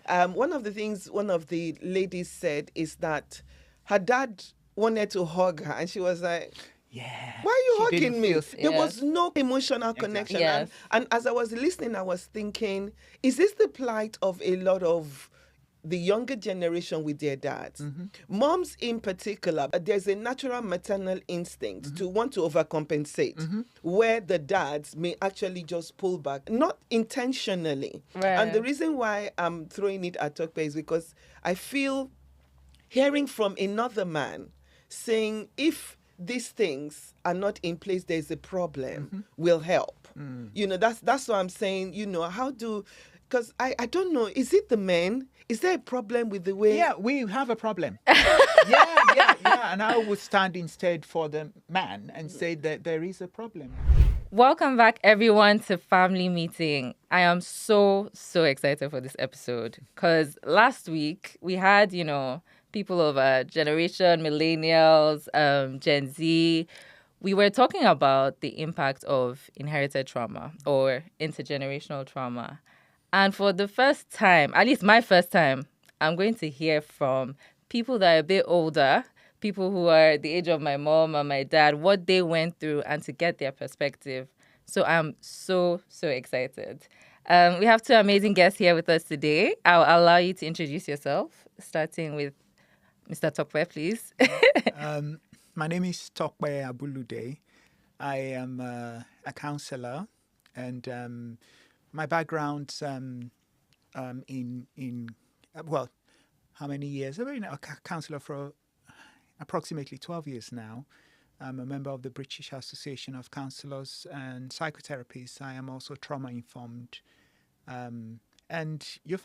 One of the things one of the ladies said is that her dad wanted to hug her, and she was like, Yeah. why are you She didn't hugging me? feel There was no emotional connection. Yes. And as I was listening, I was thinking, is this the plight of a lot of the younger generation with their dads? Moms in particular, there's a natural maternal instinct to want to overcompensate, where the dads may actually just pull back, not intentionally. And the Right. reason why I'm throwing it at Tokpe is because I feel hearing from another man saying if these things are not in place, there's a problem, will help. That's what I'm saying. How do, because I don't know, is it the men? Is there a problem with the way? Yeah, we have a problem. yeah. And I would stand instead for the man and say that there is a problem. Welcome back, everyone, to Family Meeting. I am so excited for this episode because last week we had, people of our generation, millennials, Gen Z. We were talking about the impact of inherited trauma or intergenerational trauma. And for the first time, at least my first time, I'm going to hear from people that are a bit older, people who are the age of my mom and my dad, what they went through and to get their perspective. So I'm so excited. We have two amazing guests here with us today. I'll allow you to introduce yourself, starting with Mr. Tokwe, please. My name is Tokwe Abulude. I am a counsellor, and my background's well, how many years? I've been a counsellor for approximately 12 years now. I'm a member of the British Association of Counsellors and Psychotherapists. I am also trauma-informed. And you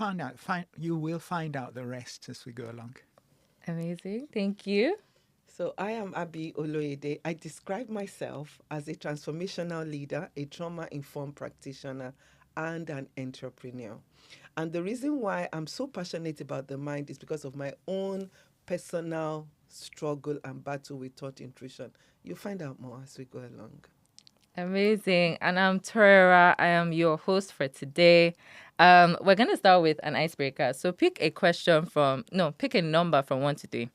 will find out the rest as we go along. Amazing. Thank you. So I am Abi Oloyede. I describe myself as a transformational leader, a trauma-informed practitioner, and an entrepreneur. And the reason why I'm so passionate about the mind is because of my own personal struggle and battle with thought intrusion. You'll find out more as we go along. Amazing. And I'm Torera. I am your host for today. We're going to start with an icebreaker. So pick a number from 1 to 3.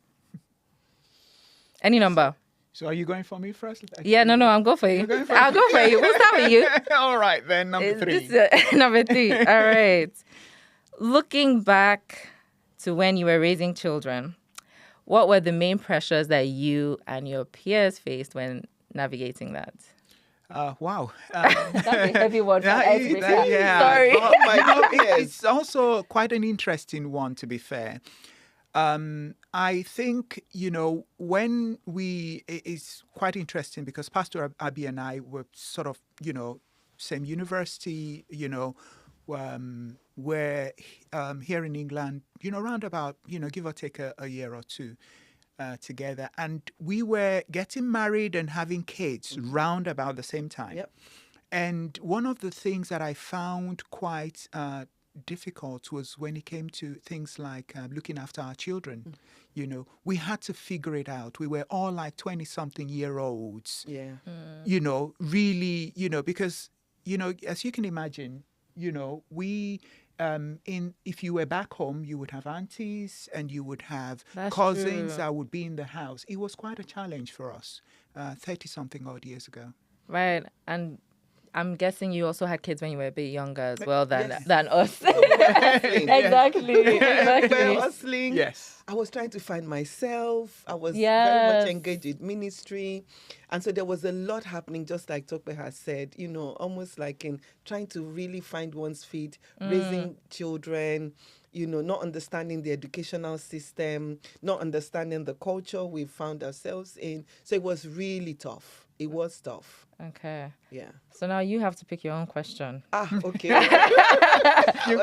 Any number. So are you going for me first? Yeah, no, I'm going for you. I'll go for you. We'll start with you. All right, then, number 3. Number 3. All right. Looking back to when you were raising children, what were the main pressures that you and your peers faced when navigating that? Wow. That's a heavy one for icebreaker. Yeah. Sorry. Oh my goodness. It's also quite an interesting one, to be fair. I think, it's quite interesting because Pastor Abi and I were sort of, same university, we're here in England, around about, give or take a year or two together. And we were getting married and having kids round about the same time. Yep. And one of the things that I found quite difficult was when it came to things like looking after our children. We had to figure it out. We were all like 20-something-year-olds. Yeah. Really, because, as you can imagine, we if you were back home, you would have aunties and you would have cousins true. that would be in the house. It was quite a challenge for us 30-something odd years ago. Right. And I'm guessing you also had kids when you were a bit younger as well than us. Hustling. Exactly. We're hustling. Yes. I was trying to find myself. I was very Yes. much engaged with ministry. And so there was a lot happening, just like Tokpe has said, almost like in trying to really find one's feet, raising children, not understanding the educational system, not understanding the culture we found ourselves in. So it was really tough. It was tough. Okay. Yeah. So now you have to pick your own question. Okay. You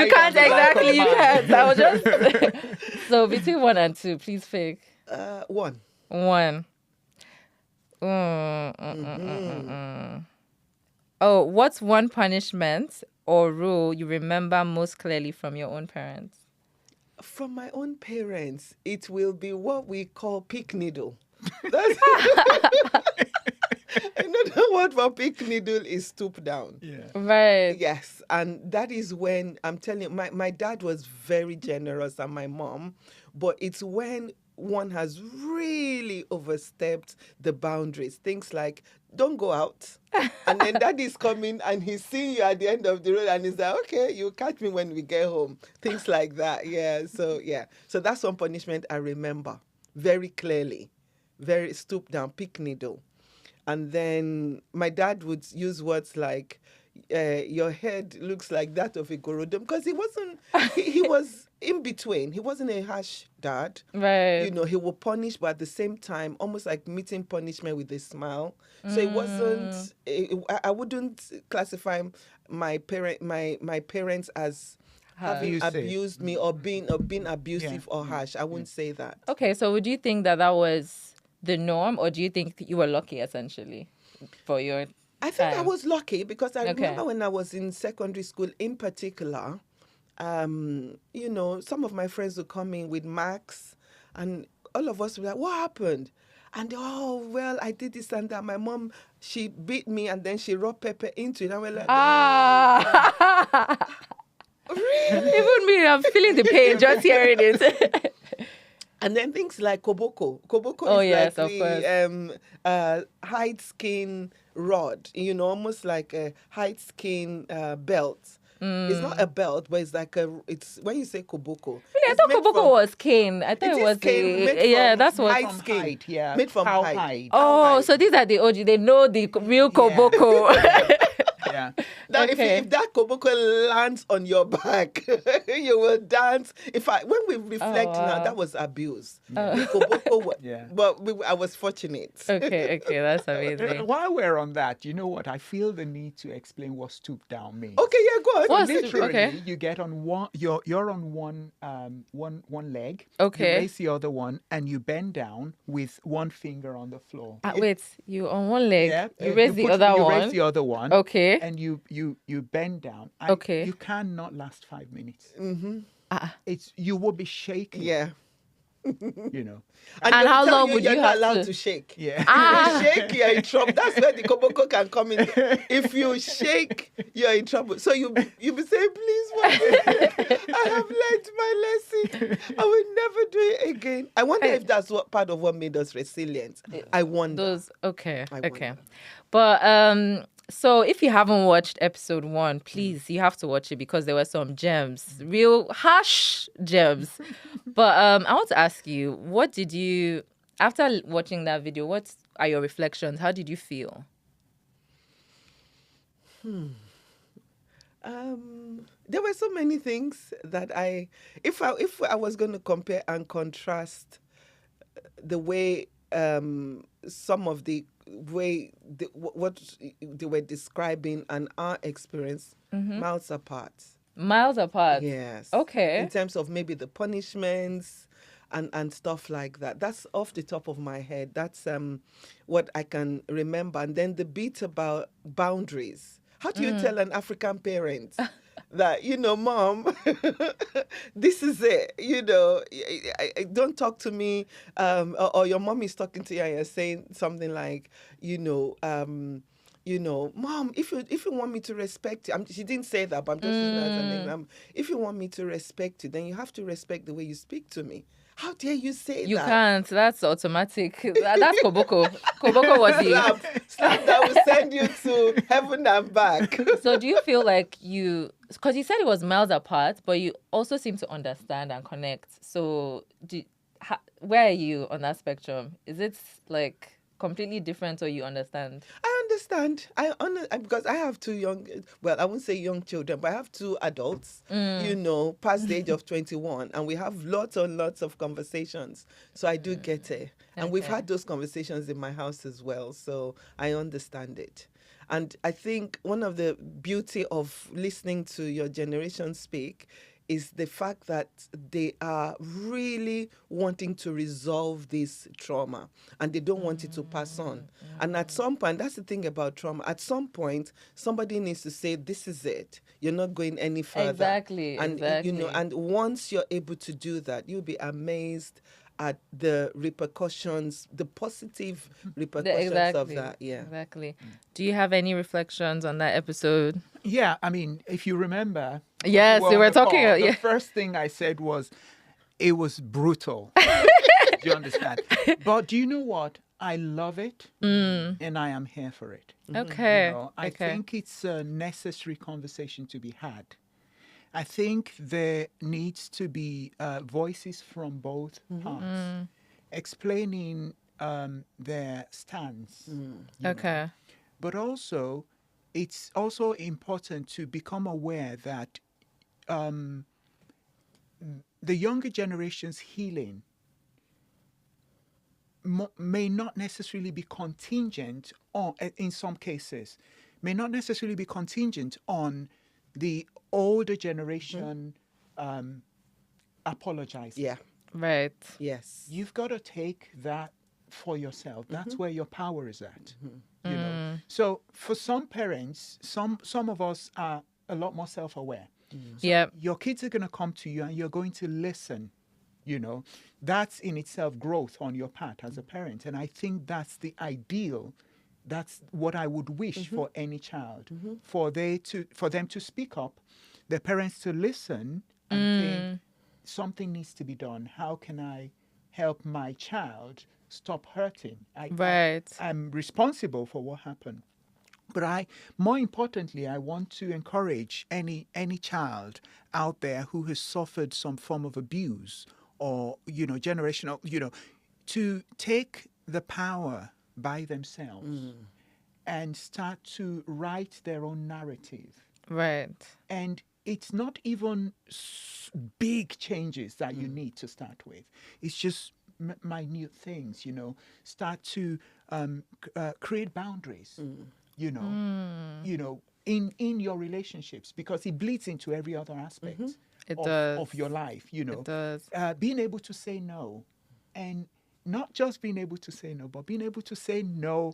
can't exactly. You can't. I was just. So between 1 and 2, please pick 1. 1. Oh, what's one punishment or rule you remember most clearly from your own parents? From my own parents, it will be what we call pick needle. That's I don't know word for pick needle is stoop down. Yeah. Right. Yes, and that is when I'm telling you, my dad was very generous and my mom, but it's when one has really overstepped the boundaries. Things like, don't go out. And then daddy's coming and he's seeing you at the end of the road and he's like, okay, you catch me when we get home. Things like that. Yeah. So that's one punishment I remember very clearly. Very stoop down, pick needle. And then my dad would use words like, your head looks like that of a gorodom, because he was in between. He wasn't a harsh dad. Right. You know, he would punish, but at the same time, almost like meeting punishment with a smile. So it wasn't, I wouldn't classify my parents as having abused me or being abusive or harsh. I wouldn't say that. Okay, so would you think that was the norm, or do you think you were lucky essentially for your I think I time? was lucky because I Okay. remember when I was in secondary school in particular, you know, some of my friends would come in with marks and all of us were like, what happened? And oh, well, I did this and that. My mom, she beat me and then she rubbed pepper into it. And we're like, Ah. really? Even me, I'm feeling the pain just hearing it. And then things like koboko. Koboko Oh, is yes, like of course. the hide skin rod, you know, almost like a hide skin belt. It's not a belt, but it's like it's when you say koboko. Really, I it's thought made Koboko from- was cane. I thought It it is was cane made yeah, from that's what. hide From skin. hide, yeah. Made from Cow hide. hide. Oh, so these are the OG. They know the real Koboko. Yeah. Now, Okay. if that koboko lands on your back, you will dance. In fact, when we reflect now, wow. that was abuse. The koboko, Yeah. but I was fortunate. Okay, that's amazing. While we're on that, you know what? I feel the need to explain what stoop down means. Okay, yeah, go on. What's- Literally, okay. you get on one. You're on one leg. Okay. You raise the other one, and you bend down with one finger on the floor. Wait, you on one leg, Yeah. you raise the put- other you one. raise the other one. Okay. And you bend down. And Okay. You cannot last 5 minutes. Ah. You will be shaking. Yeah. You know. And they'll how tell long you would you're you not have allowed to- to shake? Yeah. Ah. If you shake, you're in trouble. That's where the koboko can come in. If you shake, you're in trouble. So you be saying, please, mommy, I have learned my lesson. I will never do it again. I wonder if that's what part of what made us resilient. I wonder. Those okay. I Okay. wonder. But so if you haven't watched episode 1, please, you have to watch it because there were some gems, real harsh gems. But I want to ask you, what did you, after watching that video, what are your reflections? How did you feel? There were so many things that if I was going to compare and contrast the way some of the way what they were describing and our experience, miles apart. Miles apart. Yes. Okay. In terms of maybe the punishments and stuff like that. That's off the top of my head. That's what I can remember. And then the bit about boundaries. How do you tell an African parent that, you know, mom, this is it, you know, don't talk to me, or your mom is talking to you and you're saying something like, mom, if you want me to respect you, she didn't say that, but I'm just using that as an name. If you want me to respect you, then you have to respect the way you speak to me. How dare you say You that? can't. That's automatic. That's Koboko. Koboko was the... Slap that will send you to heaven and back. So do you feel like because you said it was miles apart, but you also seem to understand and connect. So where are you on that spectrum? Is it like completely different or you understand? I understand. Because I have 2 young, well, I won't say young children, but I have 2 adults, you know, past the age of 21, and we have lots and lots of conversations. So I do get it. And we've had those conversations in my house as well. So I understand it. And I think one of the beauty of listening to your generation speak is the fact that they are really wanting to resolve this trauma and they don't want it to pass on. And at some point, that's the thing about trauma. At some point, somebody needs to say, this is it. You're not going any further. Exactly. And, you know, and once you're able to do that, you'll be amazed at the repercussions, the positive repercussions of that. Yeah. Exactly. Do you have any reflections on that episode? Yeah, I mean, if you remember, Yes, we we on were the talking. call, Yeah. the first thing I said was, it was brutal. Do you understand? But do you know what? I love it, and I am here for it. Okay. You know, I think it's a necessary conversation to be had. I think there needs to be voices from both parts explaining their stance. You know. Okay. But also, it's also important to become aware that the younger generation's healing may not necessarily be contingent on, in some cases, may not necessarily be contingent on the older generation apologizing. Yeah. Right. Yes. You've got to take that for yourself. That's where your power is at. You know. So for some parents, some of us are a lot more self-aware. So Yep. your kids are going to come to you and you're going to listen. You know, that's in itself growth on your part as a parent. And I think that's the ideal. That's what I would wish for any child, for them to speak up, their parents to listen and think something needs to be done. How can I help my child stop hurting? Right. I'm responsible for what happened. But more importantly, I want to encourage any child out there who has suffered some form of abuse or, you know, generational, you know, to take the power by themselves and start to write their own narrative. Right. And it's not even big changes that you need to start with. It's just minute things, you know. Start to create boundaries, you know, in your relationships, because it bleeds into every other aspect It does. of your life, you know. It does. Being able to say no, and not just being able to say no, but being able to say no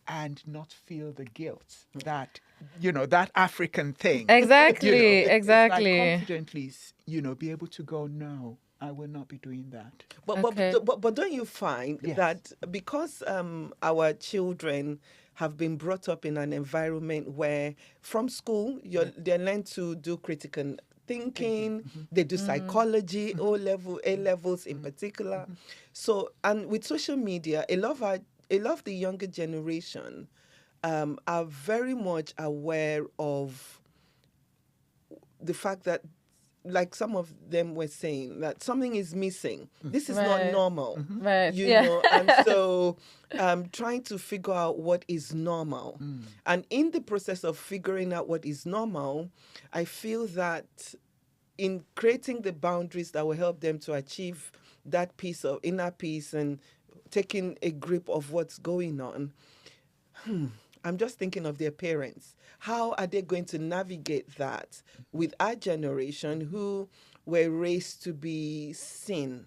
and not feel the guilt that, you know, that African thing. Exactly. You know, it's Exactly. like confidently, you know, be able to go, no, I will not be doing that. Okay. But don't you find Yes. that because our children have been brought up in an environment where from school they learn to do critical thinking, they do psychology, O level, A levels in particular. So, and with social media, a lot of the younger generation are very much aware of the fact that, like some of them were saying, that something is missing. This is not Right. normal. Right. You Yeah. know, and so trying to figure out what is normal. And in the process of figuring out what is normal, I feel that in creating the boundaries that will help them to achieve that piece of inner peace and taking a grip of what's going on, I'm just thinking of their parents. How are they going to navigate that with our generation who were raised to be seen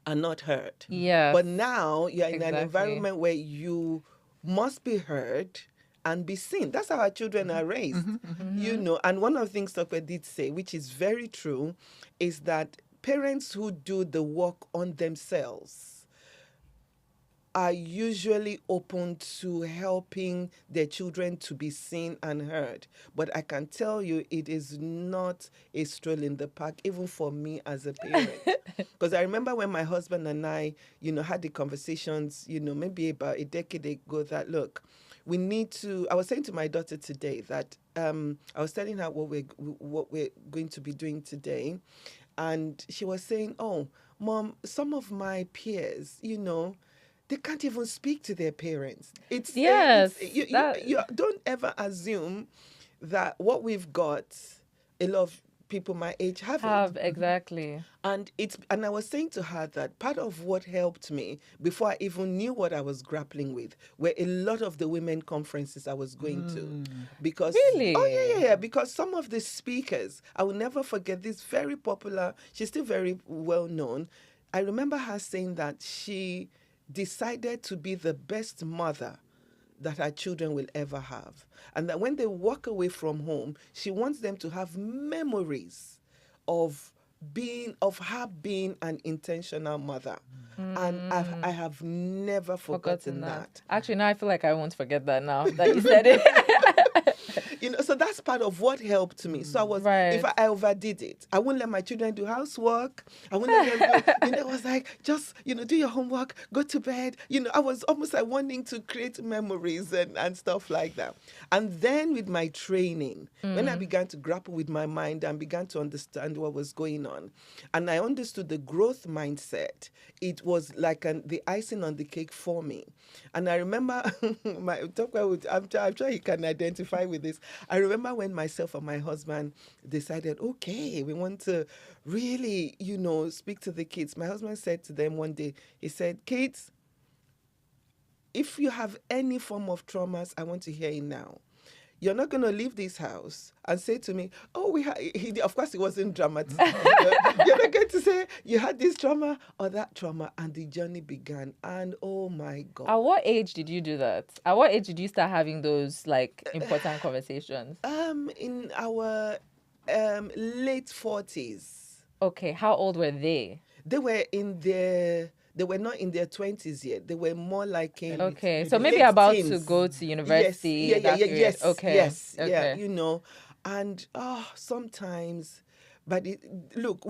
and not heard? Yes. But now you're in an Exactly. environment where you must be heard and be seen. That's how our children are raised. You know, and one of the things Dr. did say, which is very true, is that parents who do the work on themselves are usually open to helping their children to be seen and heard. But I can tell you, it is not a stroll in the park, even for me as a parent. Because I remember when my husband and I, you know, had the conversations, you know, maybe about a decade ago, that look, we need to. I was saying to my daughter today that I was telling her what we're going to be doing today, and she was saying, "Oh, Mom, some of my peers, you know, they can't even speak to their parents." Yes, You don't ever assume that what we've got, a lot of people my age haven't. Exactly. And I was saying to her that part of what helped me before I even knew what I was grappling with were a lot of the women conferences I was going to. Because Really? Oh yeah. Because some of the speakers, I will never forget this very popular, she's still very well known. I remember her saying that she decided to be the best mother that her children will ever have. And that when they walk away from home, she wants them to have memories of her being an intentional mother. And I have never forgotten that. Actually, now I feel like I won't forget that now that you said it. So that's part of what helped me. So I was, if I overdid it, I wouldn't let my children do housework. I wouldn't let them do, it was like, just, do your homework, go to bed. I was almost like wanting to create memories and stuff like that. And then with my training, when I began to grapple with my mind and began to understand what was going on, and I understood the growth mindset, it was like the icing on the cake for me. And I remember, I'm sure you can identify with this. I remember when myself and my husband decided, okay, we want to really, speak to the kids. My husband said to them one day, he said, kids, if you have any form of traumas, I want to hear it now. You're not going to leave this house and say to me, oh, of course, it wasn't dramatic. You're not going to say you had this trauma or that trauma. And the journey began. And oh my God. At what age did you do that? At what age did you start having those important conversations? In our late 40s. Okay. How old were they? They were They were not in their 20s yet. They were more like in so maybe about teens. To go to university. Yes. Okay. Yes. Okay. Yeah. And sometimes, but look,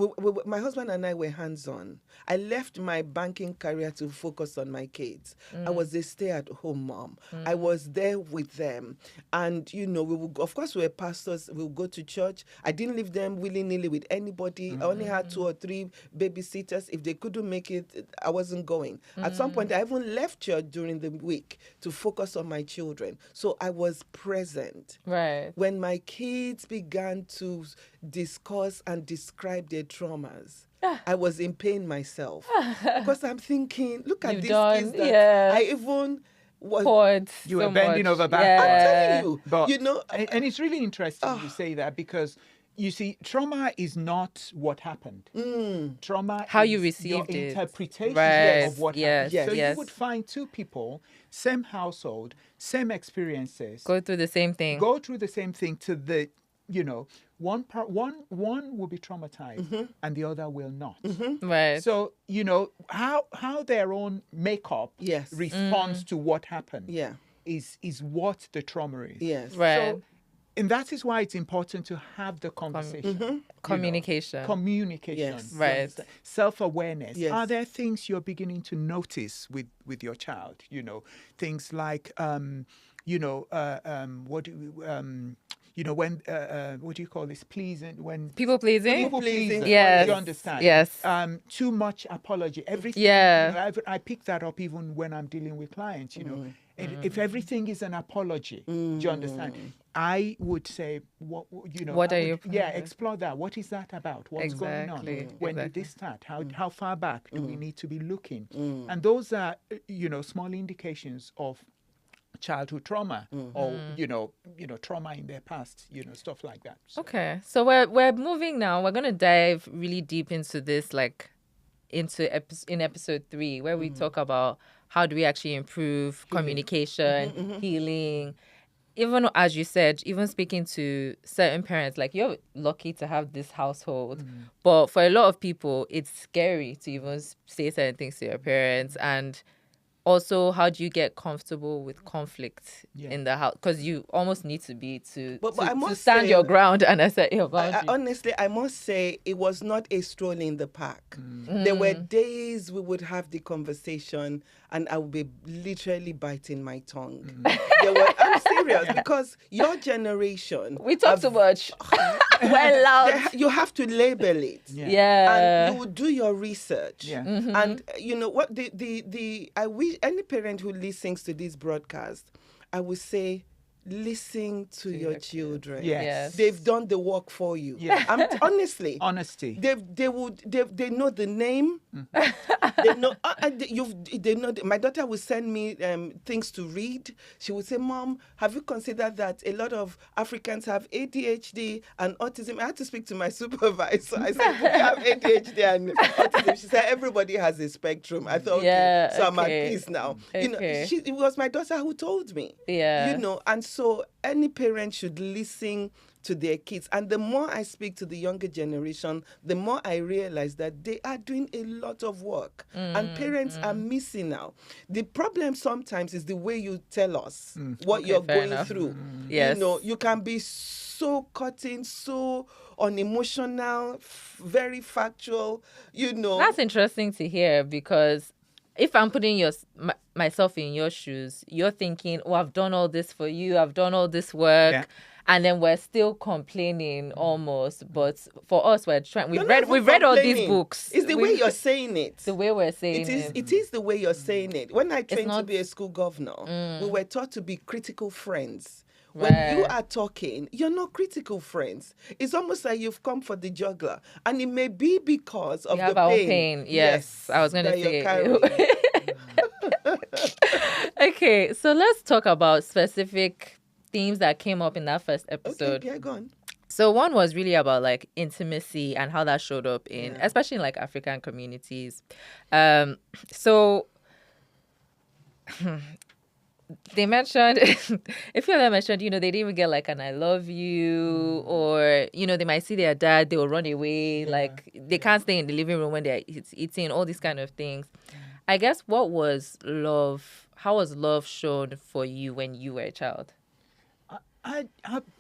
my husband and I were hands-on. I left my banking career to focus on my kids. I was a stay-at-home mom. I was there with them. And, of course, we were pastors. We would go to church. I didn't leave them willy-nilly with anybody. I only had 2 or 3 babysitters. If they couldn't make it, I wasn't going. At some point, I even left church during the week to focus on my children. So I was present. Right. When my kids began to discuss and describe their traumas, I was in pain myself because I'm thinking, look at these kids that I even was. You were bending over backwards. I'm telling you, but, and it's really interesting you say that, because you see, trauma is not what happened. Trauma how is you received your it. interpretation of what happened. So you would find 2 people, same household, same experiences, go through the same thing to the, one will be traumatized and the other will not. Right. So, how their own makeup responds to what happened is what the trauma is. Yes. Right. So, and that is why it's important to have the conversation. Communication. Communication. Right. Self-awareness. Yes. Are there things you're beginning to notice with your child? Things like, what do you call this? Pleasing, when people pleasing. People pleasing. Yes. You understand? Yes. Too much apology. Everything. Yeah. I pick that up even when I'm dealing with clients. If everything is an apology, do you understand? I would say, what are you? Explore that. What is that about? What's going on? When did this start? How far back do we need to be looking? And those are, small indications of childhood trauma or trauma in their past, stuff like that. So. Okay, so we're moving now. We're gonna dive really deep into this, in episode 3, where we talk about how do we actually improve communication, healing. Even as you said, even speaking to certain parents, you're lucky to have this household, but for a lot of people, it's scary to even say certain things to your parents. And also, how do you get comfortable with conflict in the house? Because you almost need to be to stand your ground and assert your boundaries. Honestly, I must say it was not a stroll in the park. There were days we would have the conversation and I would be literally biting my tongue. I'm serious, because your generation... We talk too much. We're loud. You have to label it. Yeah. And you will do your research. Yeah. And you know what? I wish any parent who listens to this broadcast, I would say, listen to your children. Yes. They've done the work for you. Yeah. Honestly. Honesty. They know the name. They know. They know. My daughter would send me things to read. She would say, "Mom, have you considered that a lot of Africans have ADHD and autism?" I had to speak to my supervisor. I said, "We have ADHD and autism." She said, "Everybody has a spectrum." I thought, okay, so I'm at peace now. Okay. It was my daughter who told me. Yeah. And so any parent should listen to their kids. And the more I speak to the younger generation, the more I realize that they are doing a lot of work and parents are missing out. The problem sometimes is the way you tell us what Okay, you're fair going enough. through. Yes. You know, you can be so cutting, so unemotional, very factual, you know. That's interesting to hear, because if I'm putting myself in your shoes, you're thinking, oh, I've done all this for you, I've done all this work. Yeah. And then we're still complaining almost. But for us, we're trying. You're not even We've read all these complaining. books. It's the way you're saying it. The way we're saying it. It is the way you're saying it. When I trained to not- be a school governor, we were taught to be critical friends. Right. When you are talking, you're not critical friends. It's almost like you've come for the juggler. And it may be because of We have the our pain. pain. Yes, I was going to that you're say. carrying. Okay, so let's talk about specific themes that came up in that first episode. Okay, yeah, go on. So one was really about like intimacy and how that showed up in, especially in like African communities. So they mentioned, a few of them mentioned, you know, they didn't even get like an I love you, or, you know, they might see their dad, they will run away, like they can't stay in the living room when they're eating, all these kind of things. I guess what was love, how was love shown for you when you were a child? I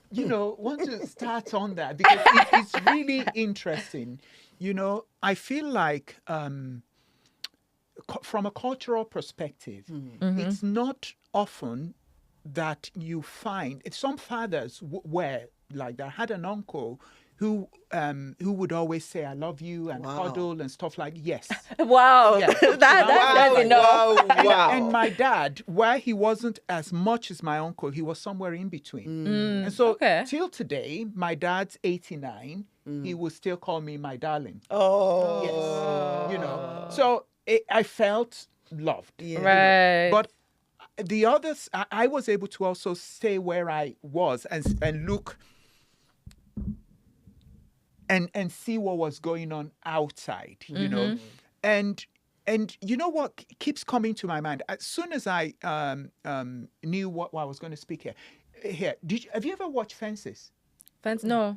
you know, want to start on that because it's really interesting. You know, I feel like from a cultural perspective, it's not often that you find some fathers were like that. I had an uncle who would always say I love you and cuddle and stuff like yes. Wow, Yeah. that's enough. Wow. And my dad, where he wasn't as much as my uncle, he was somewhere in between. And so okay. till today, my dad's 89, he will still call me my darling. Oh. Yes. You know, so I felt loved. Yeah. Right. But the others, I was able to also stay where I was and look and see what was going on outside, you know. And you know what keeps coming to my mind? As soon as I knew what I was going to speak here, have you ever watched Fences? Fence? No.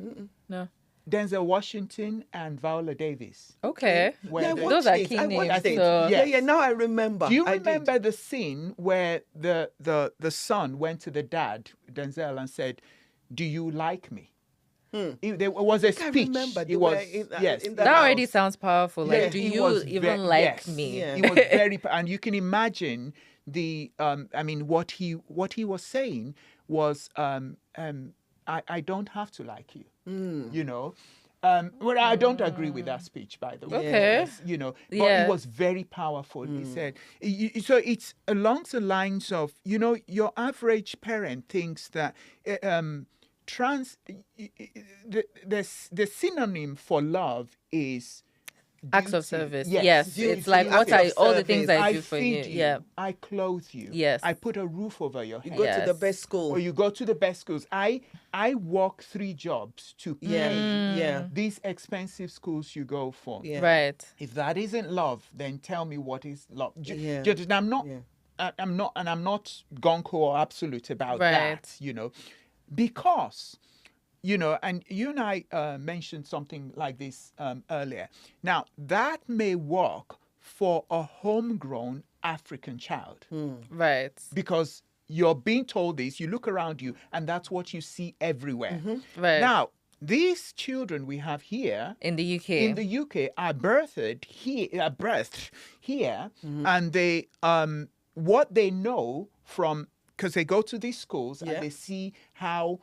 No. Denzel Washington and Viola Davis. Okay. Where Yeah, I they- Those are watched key it. I names. watched it. So Yeah, now I remember. Do you I did. remember the scene where the son went to the dad, Denzel, and said, "Do you like me?" There was a I speech. remember the It was way yes. in that the already house. sounds powerful. Like, Yeah, do he you was even ve- like yes. me? Yeah. He was very, and you can imagine the. I mean, what he was saying was, I don't have to like you. You know. Well, I don't agree with that speech, by the way. Okay. Yes, you know, but Yeah. it was very powerful. He said, so it's along the lines of, you know, your average parent thinks that the synonym for love is Acts of duty. service. Yes, Yes. duty. It's like, what Acts are of all the things service. I do for feed you? Yeah. I clothe you. Yes. I put a roof over your head. Go to the Yes. best school. Or you go to the best schools. I work 3 jobs to pay Yeah. these expensive schools you go for. Yeah. Right. If that isn't love, then tell me what is love. Yeah. I'm not. Yeah. I'm not gonko or absolute about Right. that. You know, because. You know, and you and I mentioned something like this earlier. Now, that may work for a homegrown African child Right. because you're being told this, you look around you, and that's what you see everywhere. Right. Now, these children we have here in the UK. in the UK are birthed here, and they what they know from because they go to these schools Yeah. and they see how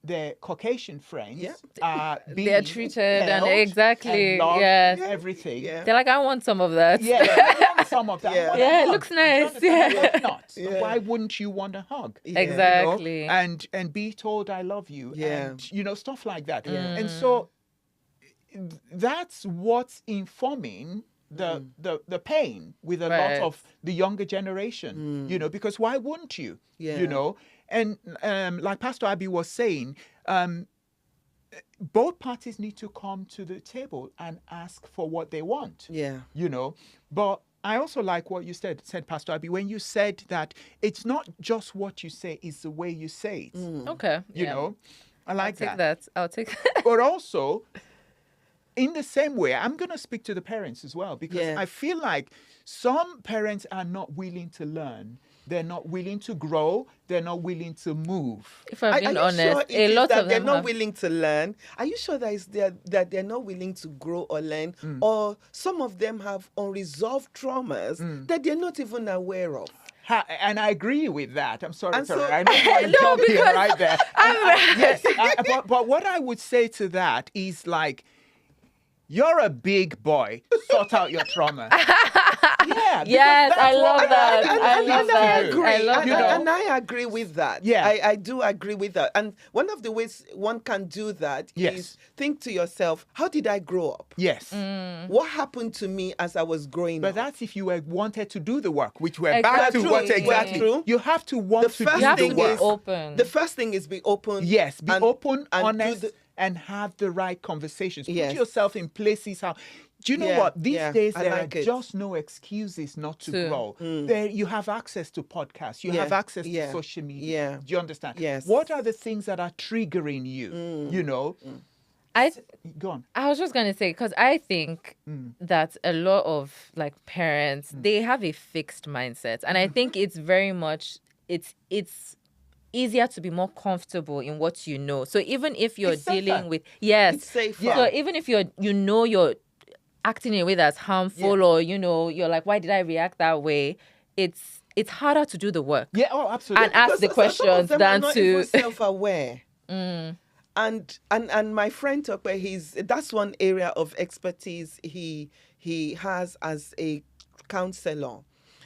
their Caucasian friends Yeah. are being They're treated and held exactly, and loved, yes. everything. Yeah. They're like, I want some of that. Yeah, I want some of that. I Yeah. want a Yeah, it hug. looks nice, Do you understand? yeah. Why not? Yeah. Why wouldn't you want a hug? Yeah. Exactly. You know, and be told I love you, Yeah. and you know, stuff like that. And so that's what's informing the pain with a Right. lot of the younger generation. You know, because why wouldn't you? Yeah. You know, and like Pastor Abby was saying, both parties need to come to the table and ask for what they want. Yeah. You know, but I also like what you said, Pastor Abby, when you said that it's not just what you say, it's the way you say it. Okay. You yeah. know, I like Take that. that. I'll take But also, in the same way, I'm going to speak to the parents as well, because Yeah. I feel like some parents are not willing to learn. They're not willing to grow. They're not willing to move. If I'm Are being you honest, sure a it is lot that of they're them not have. willing to learn? Are you sure that they're not willing to grow or learn? Or some of them have unresolved traumas that they're not even aware of? And I agree with that. I'm sorry, And so- I know you want to No, jump in because right there. But what I would say to that is like, you're a big boy. Sort out your trauma. Yeah. because Yes, that's I love what that. think I we love need to that. do. I love and, that. and I agree with that. Yeah. I do agree with that. And one of the ways one can do that Yes. is think to yourself, how did I grow up? Yes. What happened to me as I was growing But up? that's if you wanted to do the work, which we're back to Exactly. what True. exactly. True. You have to want to do first You have the to thing be work. is open. The first thing is be open. Yes, be and- open, and do honest, the- and have the right conversations. Yes. Put yourself in places how. Do you know Yeah, what? These yeah, days I there like are it. just no excuses not to grow. There you have access to podcasts. You have Yeah, access yeah, to social media. yeah. Do you understand? Yes. What are the things that are triggering you? You know. Go on. I was just going to say, because I think that a lot of like parents, they have a fixed mindset. And I think it's very much, it's easier to be more comfortable in what you know. So even if you're It's safer. dealing with, yes. It's safer. So even if you're acting in a way that's harmful or, you're like, why did I react that way? It's harder to do the work. Yeah. Oh, absolutely. And ask the Some of questions them are than not to... even self-aware. And my friend Tokwe, that's one area of expertise he has as a counselor,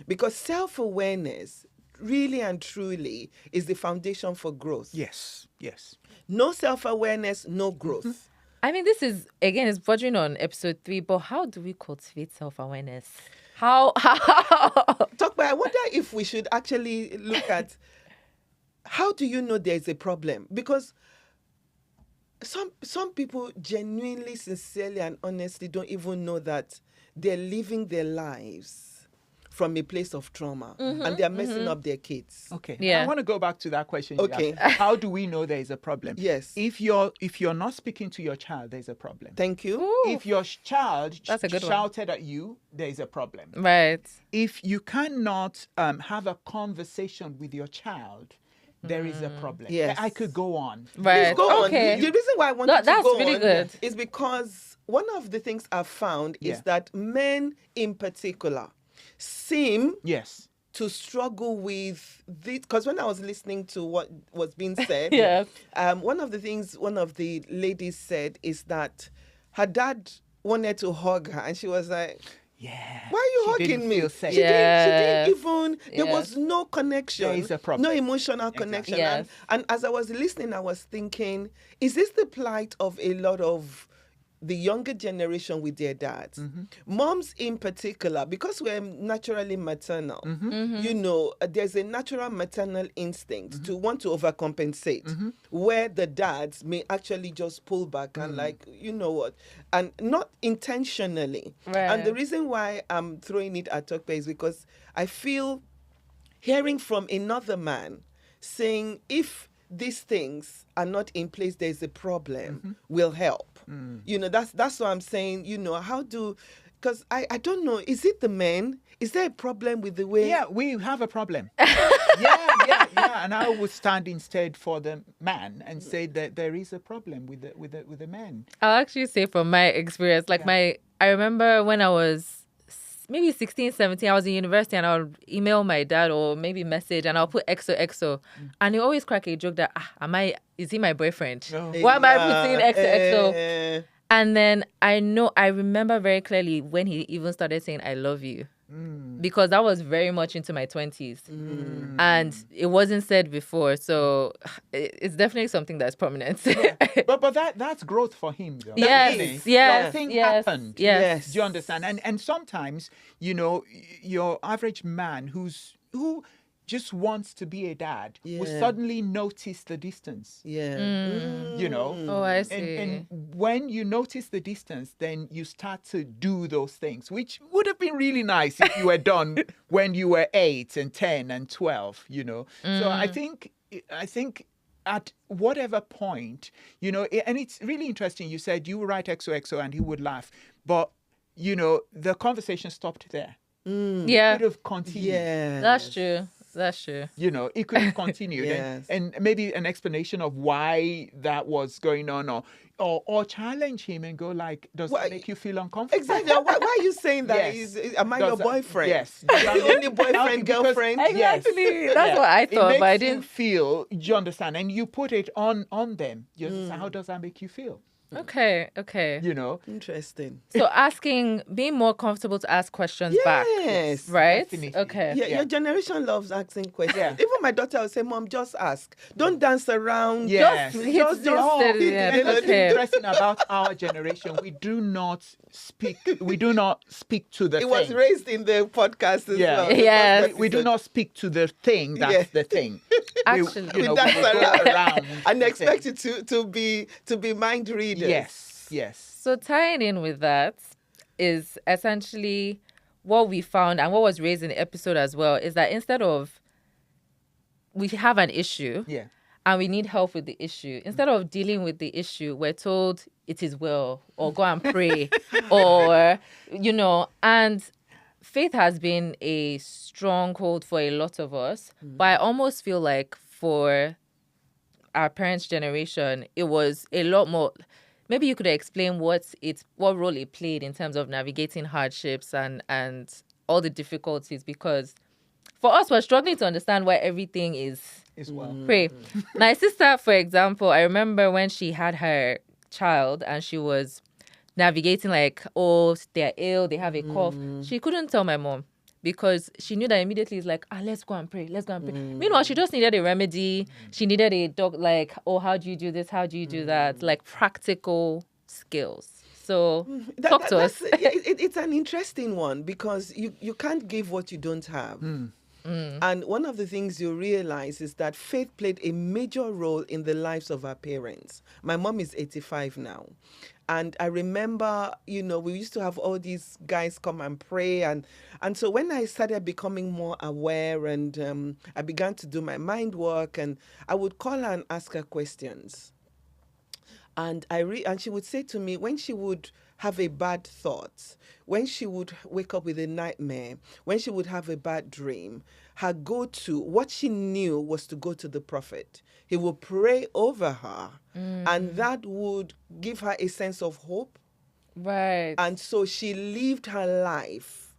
because self-awareness really and truly is the foundation for growth. Yes. Yes. No self-awareness, no growth. I mean, this is, again, it's bordering on episode 3, but how do we cultivate self-awareness? How? Tokwe, I wonder if we should actually look at how do you know there's a problem? Because some people genuinely, sincerely, and honestly don't even know that they're living their lives from a place of trauma and they're messing up their kids. Okay. Yeah. I want to go back to that question. you Okay. asked. How do we know there is a problem? Yes. If you're not speaking to your child, there's a problem. Thank you. If your child That's a good one. shouted at you, there is a problem. Right. If you cannot have a conversation with your child, there is a problem. Yes. I could go on. Right. Please go Okay. on. The reason why I wanted to That's go really on good. is because one of the things I've found Yeah. is that men in particular seem Yes. to struggle with this, because when I was listening to what was being said, Yeah. one of the things one of the ladies said is that her dad wanted to hug her and she was like, Yeah. why are you She hugging didn't me? feel safe. She Yes. didn't even, there Yes. was no connection. There is a problem. No emotional connection. Yes. And as I was listening, I was thinking, is this the plight of a lot of the younger generation with their dads? Moms in particular, because we're naturally maternal, there's a natural maternal instinct to want to overcompensate, where the dads may actually just pull back and like, you know what, and not intentionally. Right. And the reason why I'm throwing it at Tokpe is because I feel hearing from another man saying, if these things are not in place, there's a problem, will help. That's what I'm saying, how do, because I don't know, is it the men? Is there a problem with the way? Yeah, we have a problem. yeah. And I would stand instead for the man and say that there is a problem with the men. I'll actually say from my experience, I remember when I was maybe 16, 17, I was in university and I'll email my dad or maybe message and I'll put XOXO. And he always crack a joke that, is he my boyfriend? Oh. Why am I putting XOXO? Eh, And then I remember very clearly when he even started saying, I love you. Because that was very much into my 20s. And it wasn't said before. So it's definitely something that's prominent. But that's growth for him, though. Yes, Really. yes, Something yes, happened. yes. Do you understand? And sometimes, your average man who just wants to be a dad will Yeah. suddenly notice the distance. Yeah. Oh, I see. And when you notice the distance, then you start to do those things, which would have been really nice if you were done when you were 8 and 10 and 12, So I think at whatever point, and it's really interesting. You said you would write XOXO and he would laugh, but the conversation stopped there. Yeah, It could have continued. Yeah. that's true. That's true. It could have continued. Yes. And maybe an explanation of why that was going on, or challenge him and go like, does that make you feel uncomfortable? Exactly. Why are you saying that? Yes. Am I your Does that- boyfriend? Yes. The only boyfriend, Because- girlfriend? Exactly. Yes. That's what I It thought, makes but I you didn't. feel. You understand, and you put it on them. How does that make you feel? Okay. Interesting. So being more comfortable to ask questions back, Yes. right? Definitely. Okay. Yeah, your generation loves asking questions. Yeah. Even my daughter will say, "Mom, just ask. Don't dance around." Yes. Just Just said it, hit yeah, it. What's okay. interesting about our generation, we do not speak to the It thing. was raised in the podcast as Yeah. well. Yes. We do not speak to the thing. That's Yeah. the thing. Actually. we We will dance go around and the expect thing. it to be mind readers. Yes. So tying in with that is essentially what we found and what was raised in the episode as well is that instead of we have an issue Yeah. and we need help with the issue, instead of dealing with the issue, we're told it is well or go and pray or, and faith has been a stronghold for a lot of us. But I almost feel like for our parents' generation, it was a lot more. Maybe you could explain what role it played in terms of navigating hardships and all the difficulties, because for us, we're struggling to understand why everything is As well. pray. My sister, for example, I remember when she had her child and she was navigating like, oh, they're ill, they have a cough. She couldn't tell my mom because she knew that immediately it's like, let's go and pray. Meanwhile, she just needed a remedy. She needed a dog, like, oh, how do you do this? How do you do that? Like practical skills. So talk to us. It's an interesting one because you can't give what you don't have. And one of the things you realize is that faith played a major role in the lives of our parents. My mom is 85 now. And I remember, we used to have all these guys come and pray. And so when I started becoming more aware and I began to do my mind work, and I would call her and ask her questions. And and she would say to me, when she would have a bad thought, when she would wake up with a nightmare, when she would have a bad dream, her go-to, what she knew was to go to the prophet. He would pray over her, and that would give her a sense of hope. Right. And so she lived her life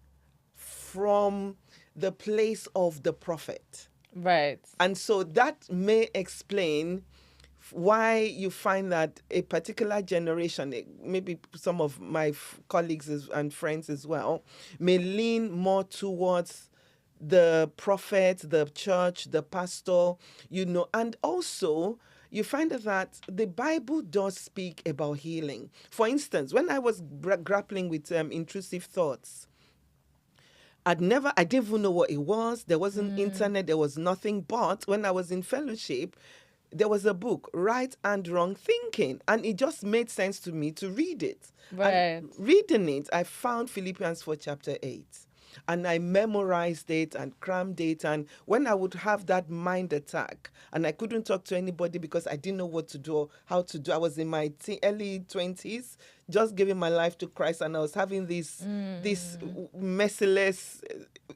from the place of the prophet. Right. And so that may explain why you find that a particular generation, maybe some of my colleagues and friends as well, may lean more towards the prophet, the church, the pastor, and also you find that the Bible does speak about healing. For instance, when I was grappling with intrusive thoughts, I didn't even know what it was. There wasn't internet, there was nothing. But when I was in fellowship, there was a book, Right and Wrong Thinking, and it just made sense to me to read it. Right. And reading it, I found Philippians 4 chapter 8. And I memorized it and crammed it. And when I would have that mind attack and I couldn't talk to anybody because I didn't know what to do or how to do, I was in my early 20s, just giving my life to Christ. And I was having these merciless,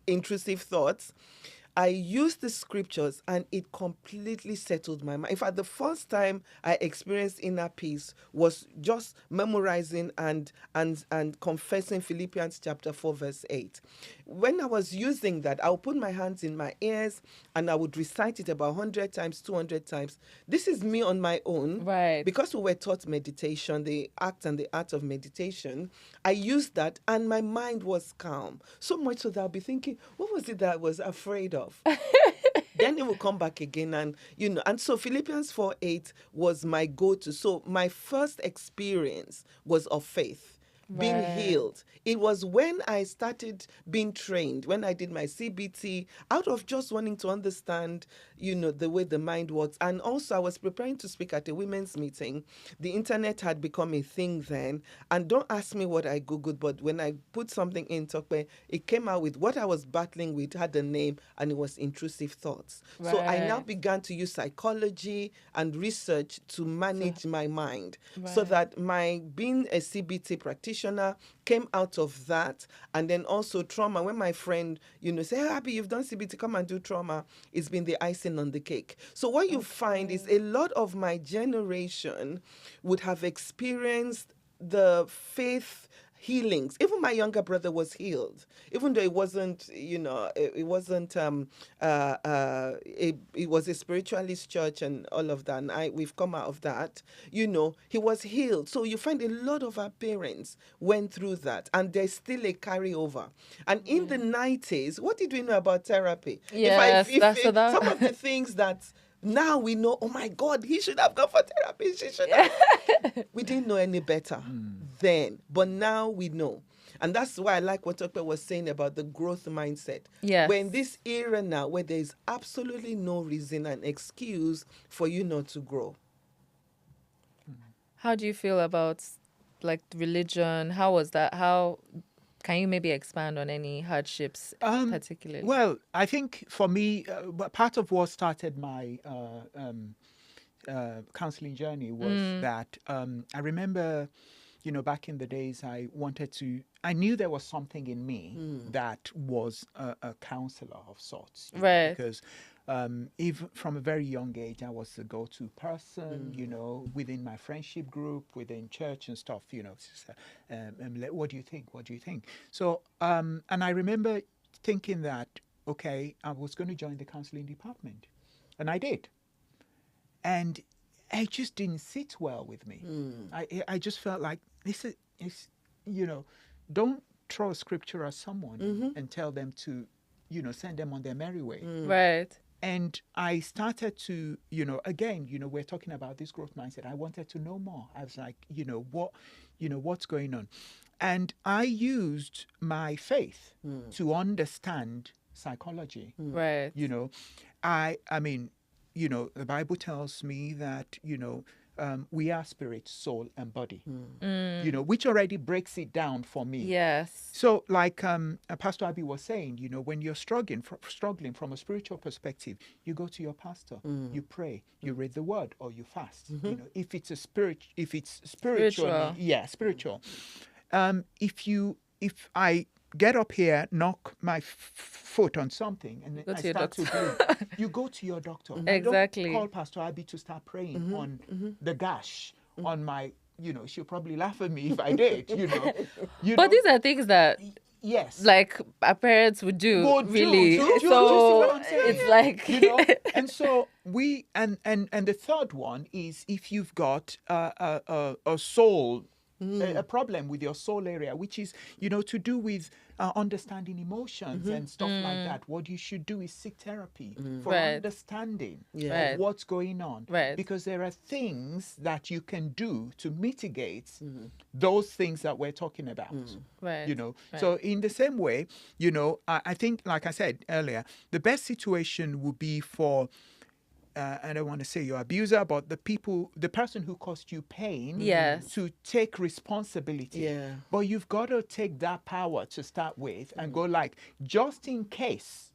intrusive thoughts. I used the scriptures and it completely settled my mind. In fact, the first time I experienced inner peace was just memorizing and confessing Philippians chapter 4 verse 8. When I was using that, I would put my hands in my ears and I would recite it about 100 times, 200 times. This is me on my own. Right. Because we were taught meditation, the act and the art of meditation, I used that and my mind was calm. So much so that I'll be thinking, what was it that I was afraid of? Then it will come back again and so Philippians 4:8 was my go-to. So my first experience was of faith. being Right. healed. It was when I started being trained, when I did my CBT, out of just wanting to understand, the way the mind works. And also, I was preparing to speak at a women's meeting. The internet had become a thing then. And don't ask me what I Googled, but when I put something in Tokwe, it came out with what I was battling with, had a name, and it was intrusive thoughts. So I now Right. began to use psychology and research to manage my mind, so Right. that my being a CBT practitioner came out of that. And then also trauma. When my friend, say, hey, Abby, you've done CBT, come and do trauma. It's been the icing on the cake. So what you find is a lot of my generation would have experienced the faith healings. Even my younger brother was healed, even though it wasn't, it wasn't, it was a spiritualist church and all of that. And we've come out of that. He was healed. So you find a lot of our parents went through that, and there's still a carryover. And in the 90s, what did we know about therapy? Yes, If some of the things that now we know, oh my God, he should have gone for therapy. She should have. We didn't know any better then, but now we know. And that's why I like what Tokwe was saying about the growth mindset. Yes. We're in this era now where there's absolutely no reason and excuse for you not to grow. How do you feel about like religion? How was that? How can you maybe expand on any hardships particularly? Well, I think for me, part of what started my counseling journey was that I remember, back in the days, I knew there was something in me that was a counselor of sorts. Right. Because even from a very young age, I was the go-to person, within my friendship group, within church and stuff, what do you think? What do you think? So, and I remember thinking that, okay, I was going to join the counseling department. And I did. And it just didn't sit well with me. I just felt like this is don't throw a scripture at someone and tell them to, send them on their merry way. Right. And I started to, again, we're talking about this growth mindset. I wanted to know more. I was like, what's going on? And I used my faith to understand psychology. Right. I mean, the Bible tells me that, we are spirit, soul, and body, which already breaks it down for me. Yes. So like Pastor Abby was saying, when you're struggling from a spiritual perspective, you go to your pastor, you pray, you read the word, or you fast. If it's spiritual. Spiritual. If I get up here, knock my foot on something, and then I start to bleed, you go to your doctor. Exactly. Don't call Pastor Abby to start praying on the gash on my, she'll probably laugh at me if I did, But these are things that yes, like our parents would do, really. Do you see So what I'm saying? it's like and so we and the third one is if you've got a soul. A problem with your soul area, which is, to do with understanding emotions and stuff like that. What you should do is seek therapy for Right. understanding Right. of what's going on. Right. Because there are things that you can do to mitigate those things that we're talking about. Right. Right. So in the same way, I think, like I said earlier, the best situation would be for I don't want to say your abuser, but the person who caused you pain, Yes. to take responsibility. Yeah. But you've got to take that power to start with and go like, just in case,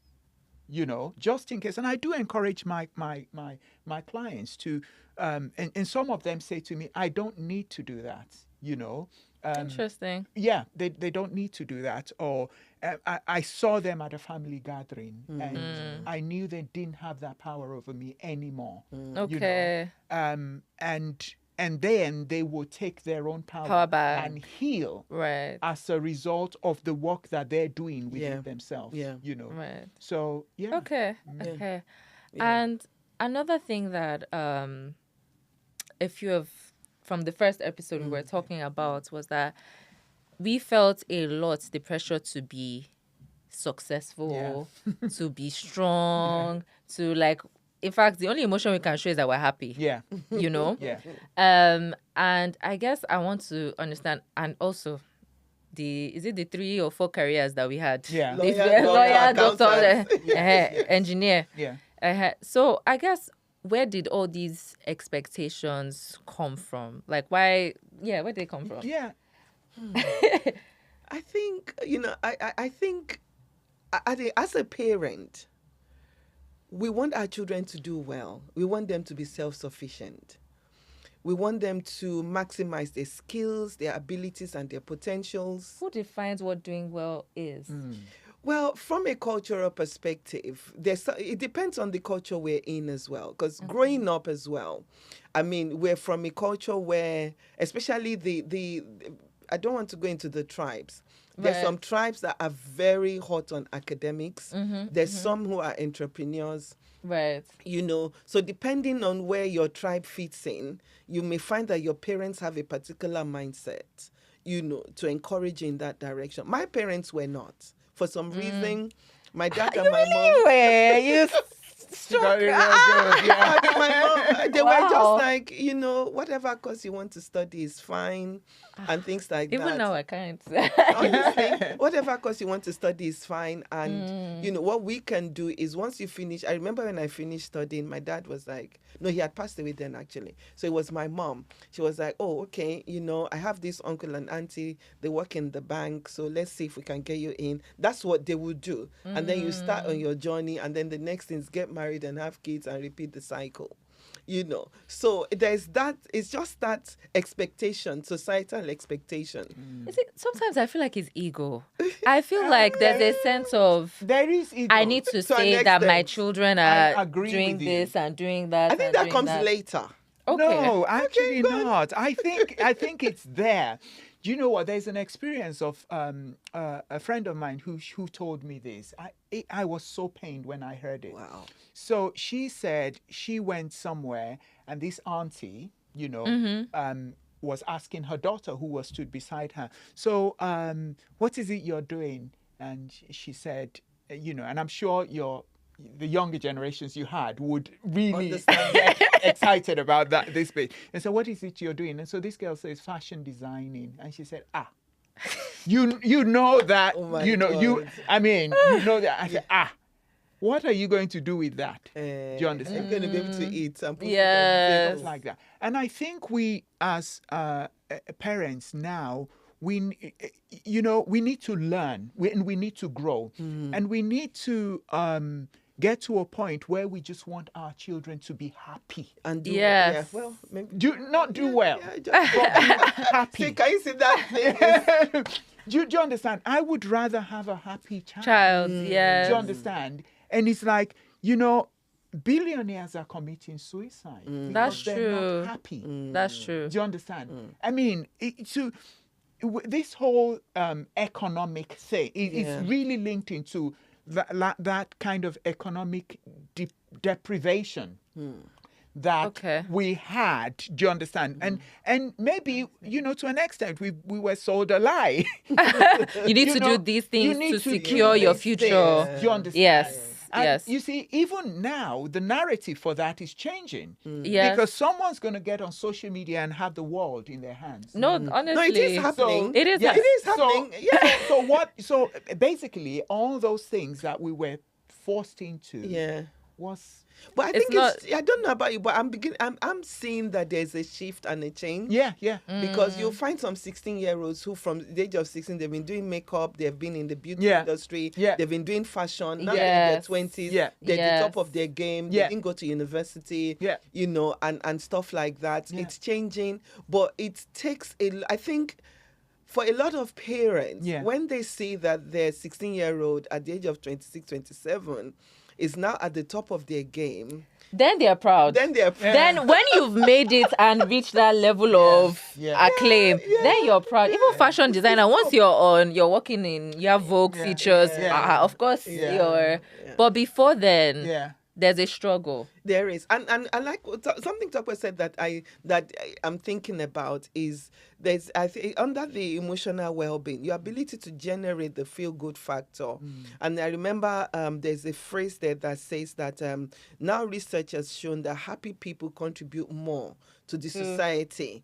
just in case. And I do encourage my clients to, and some of them say to me, I don't need to do that, interesting. Yeah, they don't need to do that. Or I saw them at a family gathering and I knew they didn't have that power over me anymore. Okay. And then they will take their own power back. and heal Right. as a result of the work that they're doing within themselves. Yeah. Right. So yeah. Okay. Okay. Yeah. And another thing that if you have from the first episode we were talking about was that we felt a lot the pressure to be successful, to be strong, to like in fact the only emotion we can show is that we're happy. Yeah. You know? Yeah. And I guess I want to understand, and also is it the 3 or 4 careers that we had? Yeah. Lawyer, doctor, Yes. engineer. Yeah. So I guess, where did all these expectations come from? Like, why? Yeah, where did they come from? Yeah. I think, I think as a parent, we want our children to do well. We want them to be self-sufficient. We want them to maximize their skills, their abilities, and their potentials. Who defines what doing well is? Well, from a cultural perspective, it depends on the culture we're in as well. Because growing up as well, I mean, we're from a culture where, especially the I don't want to go into the tribes. There's Right. some tribes that are very hot on academics. There's some who are entrepreneurs. Right. So depending on where your tribe fits in, you may find that your parents have a particular mindset, to encourage in that direction. My parents were not. For some reason, my dad and my mom... You Got it real good. Yeah. my mom, they were Wow. just like, whatever course you want to study is fine, and things like that. Even now, I can't. Honestly, whatever course you want to study is fine. And, what we can do is once you finish, I remember when I finished studying, my dad was like, no, he had passed away then actually. So it was my mom. She was like, oh, okay, I have this uncle and auntie, they work in the bank. So let's see if we can get you in. That's what they would do. And then you start on your journey. And then the next thing is get married and have kids and repeat the cycle. So there's that. It's just that expectation, societal expectation. You see, sometimes I feel like it's ego. I feel like there's a sense of, There is ego. I need to To an say that my extent. children I are agree doing with you. this and doing that. I think and that doing comes that. later. Okay. No, actually go on. not. I think it's there. Do you know what? There's an experience of a friend of mine who told me this. I was so pained when I heard it. Wow. So she said she went somewhere and this auntie, was asking her daughter who was stood beside her. So, what is it you're doing? And she said, and I'm sure the younger generations you had would really Understand. get excited about this bit. And so, what is it you're doing? And so this girl says fashion designing, and she said, you know that, Oh my you God. that. I said, what are you going to do with that? Do you understand? I'm going to be able to eat and put food on the Yes. table. Like that. And I think we, as parents now, we need to learn, we need to grow, and we need to get to a point where we just want our children to be happy. And do Yes. yeah, well, maybe Do well, yeah, but just, be happy. see, can you see that thing? Do you understand? I would rather have a happy child. Child, Do yes. you understand? And it's like, billionaires are committing suicide. That's because they're true. not happy. That's true. Do you understand? I mean, this whole economic thing is Yeah. really linked into that kind of economic deprivation that Okay. we had. Do you understand? And maybe, to an extent, we were sold a lie. You need to do these things to secure your future. Do you understand? Yes. And Yes. you see, even now, the narrative for that is changing. Yes. Because someone's going to get on social media and have the world in their hands. No, honestly. No, it is happening. It is. Yes. It is happening. Yeah. So basically, all those things that we were forced into Yeah. was... But I It's think not- I don't know about you, but I'm seeing that there's a shift and a change. Yeah. Because you'll find some 16-year-olds who from the age of 16, they've been doing makeup, they've been in the beauty Yeah. industry, Yeah. they've been doing fashion, now they're in their Yes. 20s, Yeah. they're Yes. the top of their game, Yeah. they didn't go to university, Yeah. and stuff like that. Yeah. It's changing, but it takes I think, for a lot of parents, Yeah. when they see that their 16-year-old at the age of 26, 27 is now at the top of their game, Then they're proud. then they're Then when you've made it and reached that level of Yeah. acclaim, then you're proud. Even fashion designer, once you're working in, you have Vogue features, Yeah. of course Yeah. you're. But before then, Yeah. there's a struggle. There is, and I like something Tokwe said that I'm thinking about is there's I think under the emotional well-being, your ability to generate the feel-good factor. And I remember there's a phrase there that says that now research has shown that happy people contribute more to the society.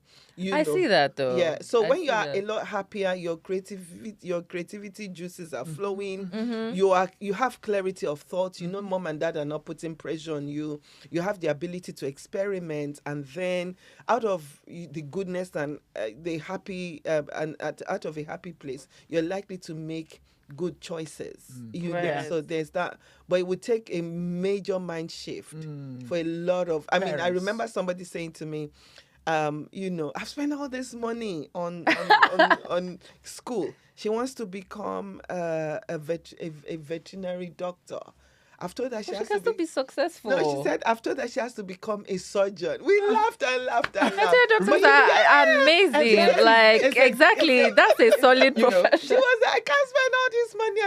I see that though. Yeah. So I when see you are that. a lot happier, your creativity juices are flowing. Mm-hmm. You have clarity of thought. You know, mom and dad are not putting pressure on you. You have the ability to experiment, and then out of the goodness and the happy out of a happy place, you're likely to make good choices. Right. So there's that, but it would take a major mind shift for a lot of. I mean, I Parents. remember somebody saying to me, I've spent all this money on on school. She wants to become a veterinary doctor. I've told her she She has can to still be successful. No, she said after that she has to become a surgeon. We laughed and laughed and laughed. Veterinary doctors But are amazing. exactly, Like, exactly. that's a solid She profession. was like, I can't spend all this money,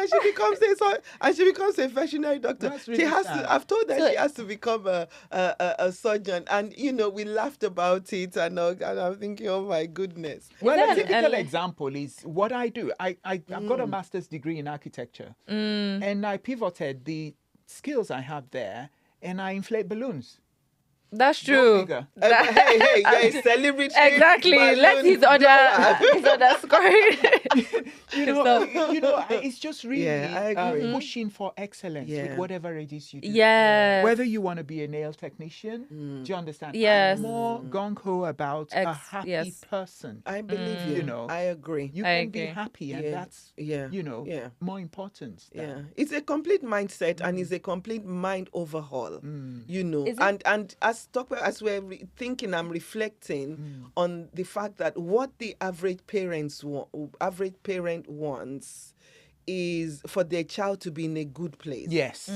and she becomes a veterinary doctor. That's really She has sad. to. I've told her So- she has to become a surgeon, and we laughed about it, and I'm thinking, oh my goodness. Well, that a an typical ele- example is what I do. I've got a master's degree in architecture, and I pivoted the skills I have there, and I inflate balloons. That's Go true. figure. Hey, you're a celebrity. Exactly. balloon Let his other score. It's just really Yeah, I agree. pushing for excellence Yeah. with whatever it is you do. Yes. Whether you want to be a nail technician, do you understand? Yes. I'm more gung-ho about a happy yes. person. I believe you. You know, I agree. You I can be agree. happy, and Yeah, that's yeah, yeah. more important. Yeah, it's a complete mindset and it's a complete mind overhaul. Is it- And as we're thinking, I'm reflecting on the fact that what the average parent wants is for their child to be in a good place. Yes.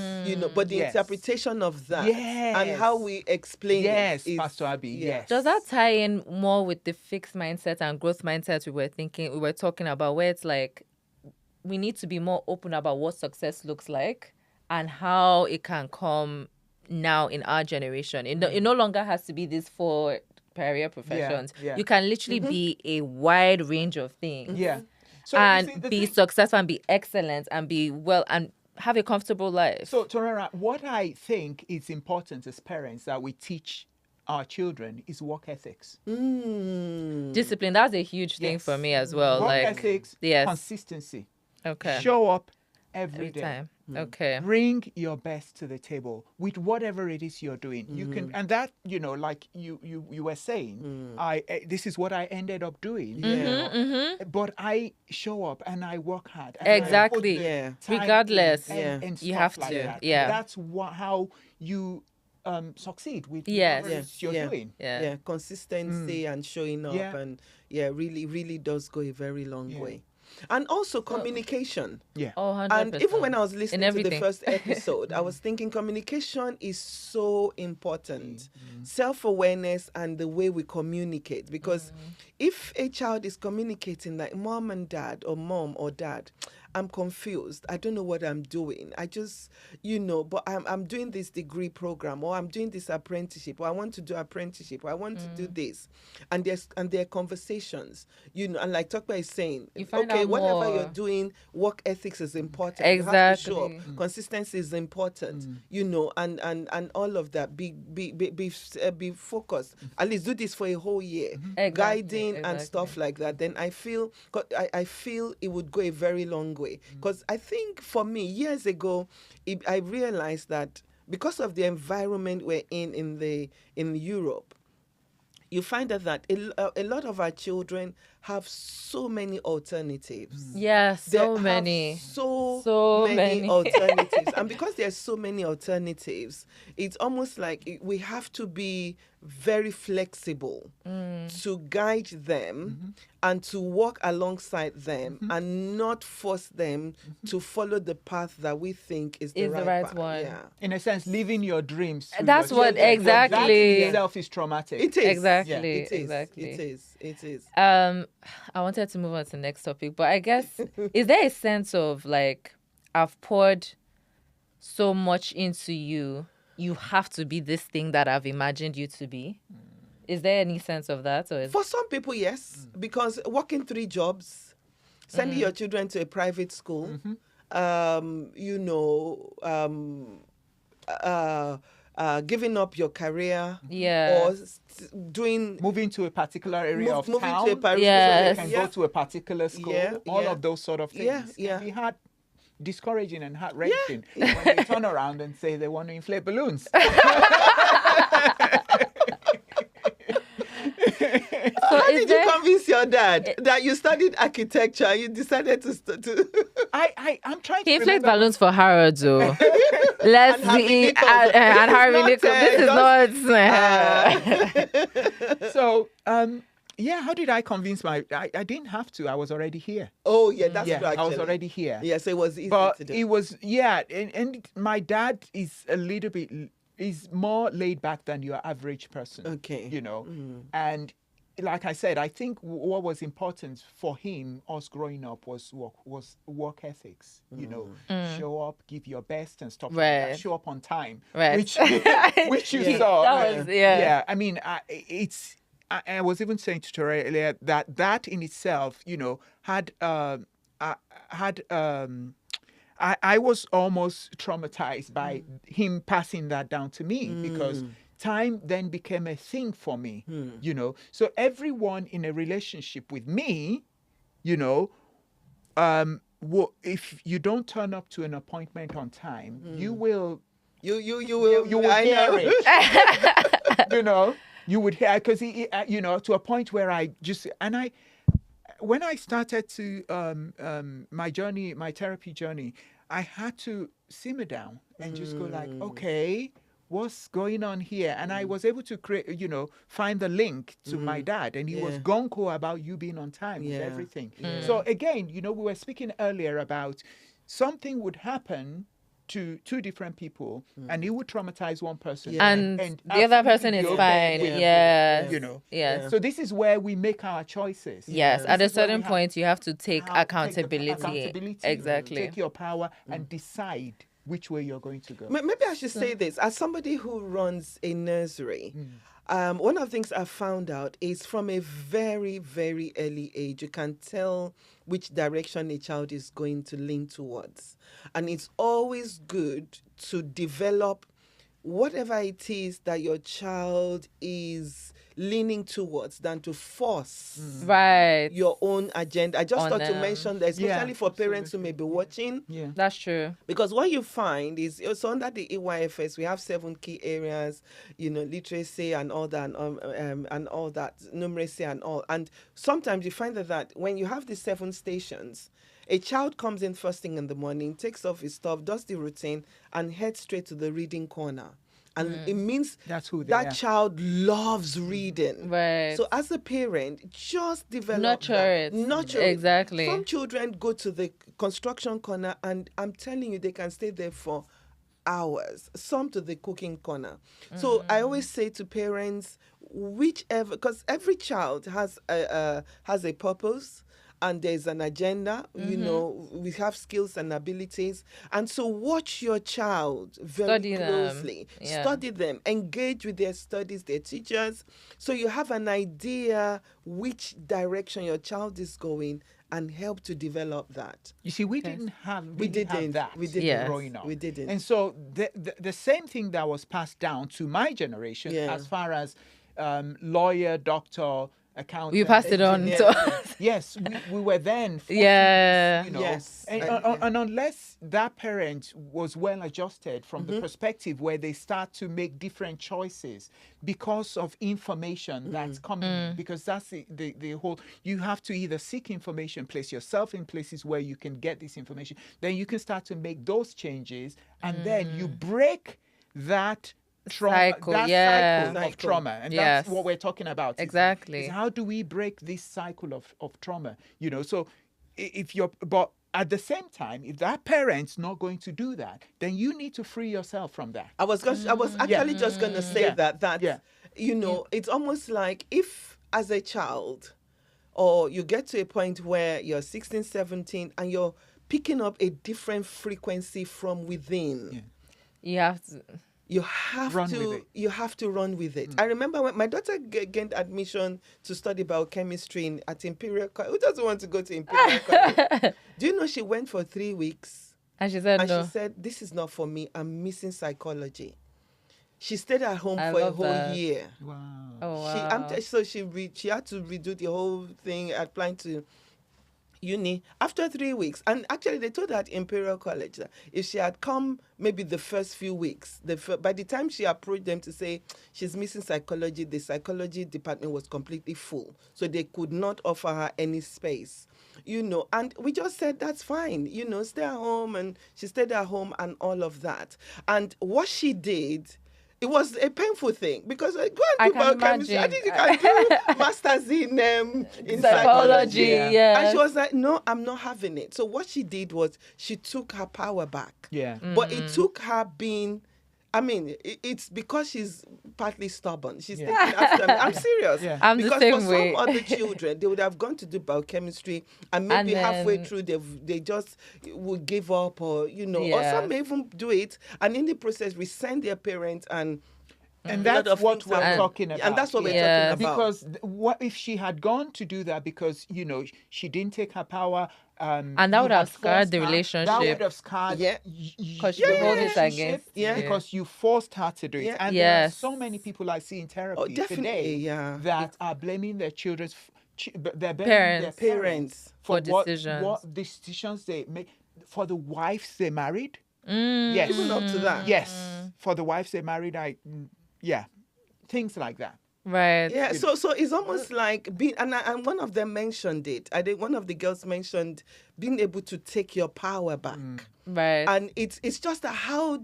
But the Yes. interpretation of that and how we explain Yes, it is, Pastor Abby. Yes. Does that tie in more with the fixed mindset and growth mindset we were talking about, where it's like we need to be more open about what success looks like and how it can come now in our generation? It no longer has to be these 4 career professions. yeah. You can literally be a wide range of things. Yeah. So And you see, the be thing- successful and be excellent and be well and have a comfortable life. So, Torara, what I think is important as parents that we teach our children is work ethics. Discipline, that's a huge thing Yes. for me as well. Work Like, ethics, yes. consistency. okay. Show up Every every day. time. Okay. Bring your best to the table with whatever it is you're doing. You can, and that like you were saying, this is what I ended up doing. But I show up and I work hard. And I put Exactly. the Yeah. time Regardless. in Yeah. and You stuff have like to, that. yeah. That's how you succeed with Yes. whatever it is you're Yeah. doing. Yeah. Consistency and showing up, Yeah. and really, really does go a very long Yeah. way. And also communication. Yeah. Oh, 100%. And even when I was listening to the everything. first episode, I was thinking communication is so important. Self-awareness and the way we communicate. Because if a child is communicating like mom and dad, or mom or dad, I'm confused. I don't know what I'm doing. I just, but I'm doing this degree program, or I'm doing this apprenticeship, or I want to do apprenticeship, or I want to do this. And there are conversations, and like Tokpa is saying, You find okay, out whatever more. you're doing, work ethics is important. You have to show up. Exactly. Consistency is important, and all of that. Be focused. At least do this for a whole year, Exactly, guiding and exactly. stuff like that. Then I feel it would go a very long way. Because I think for me, years ago, I realized that because of the environment we're in Europe, you find that a lot of our children have so many alternatives. Yeah, They so have many. so many many. alternatives. And because there's so many alternatives, it's almost like we have to be very flexible to guide them and to walk alongside them and not force them to follow the path that we think is the right path. one. Yeah. In a sense, living your dreams. through That's your what- children. That exactly. in itself is traumatic. It is. Exactly, It is. exactly. It is. It is. I wanted to move on to the next topic, but I guess, is there a sense of like, I've poured so much into you, you have to be this thing that I've imagined you to be? Is there any sense of that? Or For some people, yes, because working 3 jobs, sending your children to a private school, giving up your career, Yeah. or doing moving to a particular area of moving town, to a private Yes. so they school, can go to a particular school. Yeah, All yeah. of those sort of things Yeah, can be hard, discouraging and heart-wrenching when they turn around and say they want to inflate balloons. How did you convince your dad that you studied architecture and you decided to I'm trying to He inflates remember. balloons for Harrods, though. Let's And Harvey see. Nichols. And Harvey Nichols. This is not. So, how did I convince I didn't have to. I was already here. Oh, yeah, that's true, I actually. was already here. Yeah, so it was easy But to do. it was, and my dad is a little bit, is more laid back than your average person. Okay. And like I said, I think what was important for him, us growing up, was work ethics. Show up, give your best, and stuff like that. Right. Show up on time, Right. which you saw. That was, yeah. I mean, I was even saying to Tori earlier that in itself, I was almost traumatized by him passing that down to me because time then became a thing for me, So everyone in a relationship with me, if you don't turn up to an appointment on time, you will. You will hear it. You would hear, because to a point where when I started to my therapy journey, I had to simmer down and just go like, okay, what's going on here? And I was able to find the link to my dad, and he was gung-ho about you being on time with everything. So again, we were speaking earlier about something would happen to 2 different people, and it would traumatize one person, And the other person is fine. Yes. Yes. So this is where we make our choices. Yes. At a This is where certain we point, you have to take take the accountability. Exactly. Take your power and decide which way you're going to go. Maybe I should say this. As somebody who runs a nursery, one of the things I found out is from a very, very early age, you can tell which direction a child is going to lean towards. And it's always good to develop whatever it is that your child is leaning towards than to force Right. your own agenda. I just On thought to them. mention that, especially for parents who may be watching. Yeah. That's true. Because what you find is, so under the EYFS, we have 7 key areas, literacy and all that, and all that, numeracy and all. And sometimes you find that when you have these 7 stations, a child comes in first thing in the morning, takes off his stuff, does the routine, and heads straight to the reading corner. And it means That's who they are. that child loves reading. Right. So as a parent, just develop Nurture that. it. Nurture it. Exactly. Some children go to the construction corner, and I'm telling you, they can stay there for hours. Some to the cooking corner. So I always say to parents, whichever, because every child has a purpose. And there's an agenda, we have skills and abilities. And so watch your child very Study closely. them. Yeah. Study them, engage with their studies, their teachers. So you have an idea which direction your child is going, and help to develop that. You see, we didn't have We didn't. that We didn't. Yes. growing up. We didn't. And so the same thing that was passed down to my generation, Yeah. as far as lawyer, doctor, accountant. You passed it on engineer. to us. Yes, we were then. Yeah. Yes. And unless that parent was well adjusted from the perspective where they start to make different choices because of information that's coming, because that's the whole, you have to either seek information, place yourself in places where you can get this information, then you can start to make those changes, and then you break that trauma, Cycle, that yeah. cycle of trauma. And Yes. that's what we're talking about. Exactly. Is how do we break this cycle of trauma? So if you're, but at the same time, if that parent's not going to do that, then you need to free yourself from that. I was actually just going to say that Yeah. It's almost like if as a child, or you get to a point where you're 16, 17, and you're picking up a different frequency from within. You have to. you have Run with to it. you have to run with it. I remember when my daughter gained admission to study biochemistry at Imperial College. Who doesn't want to go to Imperial College? Do you know she went for 3 weeks And she said and no. she said, "This is not for me. I'm missing psychology." She stayed at home I for a love whole that. year. Wow. Oh She wow. so she had to redo the whole thing, applying to uni after 3 weeks. And actually they told her at Imperial College that if she had come maybe the first few weeks, by the time she approached them to say she's missing psychology, the psychology department was completely full, so they could not offer her any space, and we just said that's fine, stay at home. And she stayed at home and all of that. And what she did, it was a painful thing because go I and do can biochemistry. I imagine. think you can do masters in Psychology, psychology. yeah. And she was like, "No, I'm not having it." So what she did was she took her power back. Yeah. But it took her being, it's because she's partly stubborn. She's Yeah. taking after me. I'm serious. Yeah. I'm the because same for way. some other children, they would have gone to do biochemistry and maybe And halfway then- through they just would give up, or or Yeah. some may even do it, and in the process resent their parents, and And a lot that's of what things we're happen. talking about. And that's what we're Yes. talking about. Because what if she had gone to do that because, she didn't take her power. And that you would had have scarred forced the her, That relationship. would have scarred Yeah. Because she would hold it against Yeah. you. Because you forced her to do it. Yeah. And there are Yes. so many people I see in therapy Oh, definitely, today yeah. that are blaming their children's they're blaming Parents. their Parents. for For decisions. what decisions they make for the wives they married. Mm. Yes. Even up to that. Yes. For the wives they married, things like that. Right. Yeah, so it's almost like being, and one of them mentioned it. I think one of the girls mentioned being able to take your power back. Right. And it's just how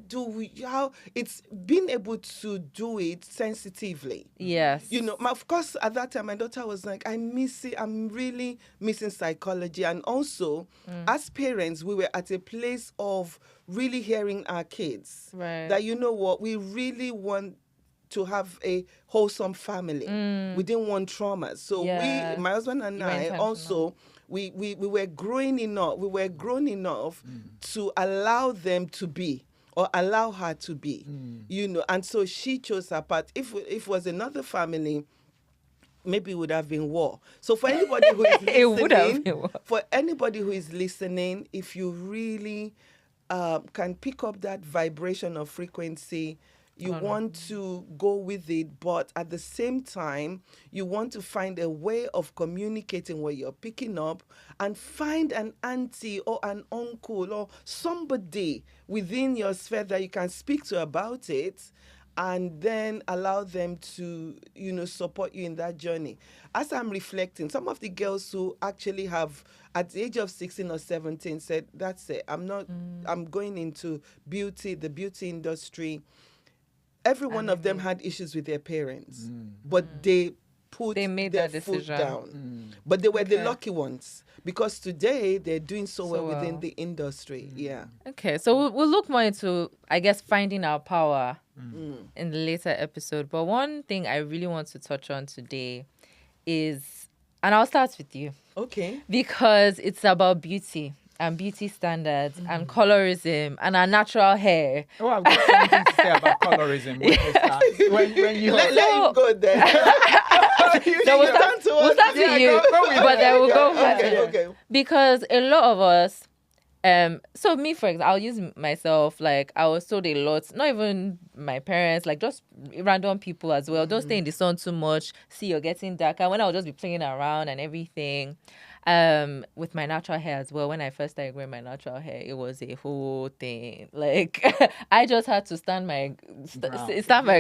it's being able to do it sensitively. Yes. Of course, at that time, my daughter was like, I miss it. I'm really missing psychology. And also, as parents, we were at a place of really hearing our kids. Right. That, what, we really want to have a wholesome family. We didn't want trauma. So Yeah. my husband and You were I intentional. also, we were growing enough. We were grown enough to allow them to be, or allow her to be, and so she chose her path. If it was another family, maybe it would have been war. So for anybody who is It would have listening, been war. for anybody who is listening, if you really can pick up that vibration of frequency, you want to go with it, but at the same time, you want to find a way of communicating what you're picking up, and find an auntie or an uncle or somebody within your sphere that you can speak to about it, and then allow them to, support you in that journey. As I'm reflecting, some of the girls who actually have, at the age of 16 or 17, said, that's it, I'm going into the beauty industry. Every one of them had issues with their parents, but they made their that foot decision. down. But they were the Okay. lucky ones, because today they're doing so well well. within the industry. Yeah. Okay, so we'll look more into, I guess, finding our power in the later episode. But one thing I really want to touch on today is, and I'll start with you, Okay. because it's about beauty and beauty standards and colorism and our natural hair. Oh, I've got something to say about colorism. When you Let him go there. So we'll start with you, but then we'll go back. Okay. Because a lot of us, so me, for example, I'll use myself, like, I was told a lot, not even my parents, like, just random people as well, don't stay in the sun too much, see, you're getting darker, when I would just be playing around and everything. With my natural hair as well, when I first started growing my natural hair, it was a whole thing. Like, I just had to stand my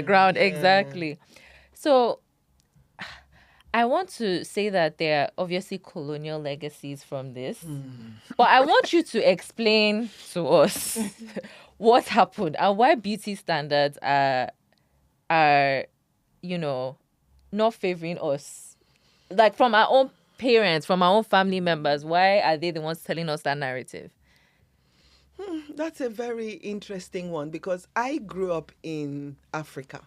ground, exactly. So I want to say that there are obviously colonial legacies from this, but I want you to explain to us what happened and why beauty standards are not favoring us, like, from our own parents, from our own family members. Why are they the ones telling us that narrative? That's a very interesting one, because I grew up in Africa.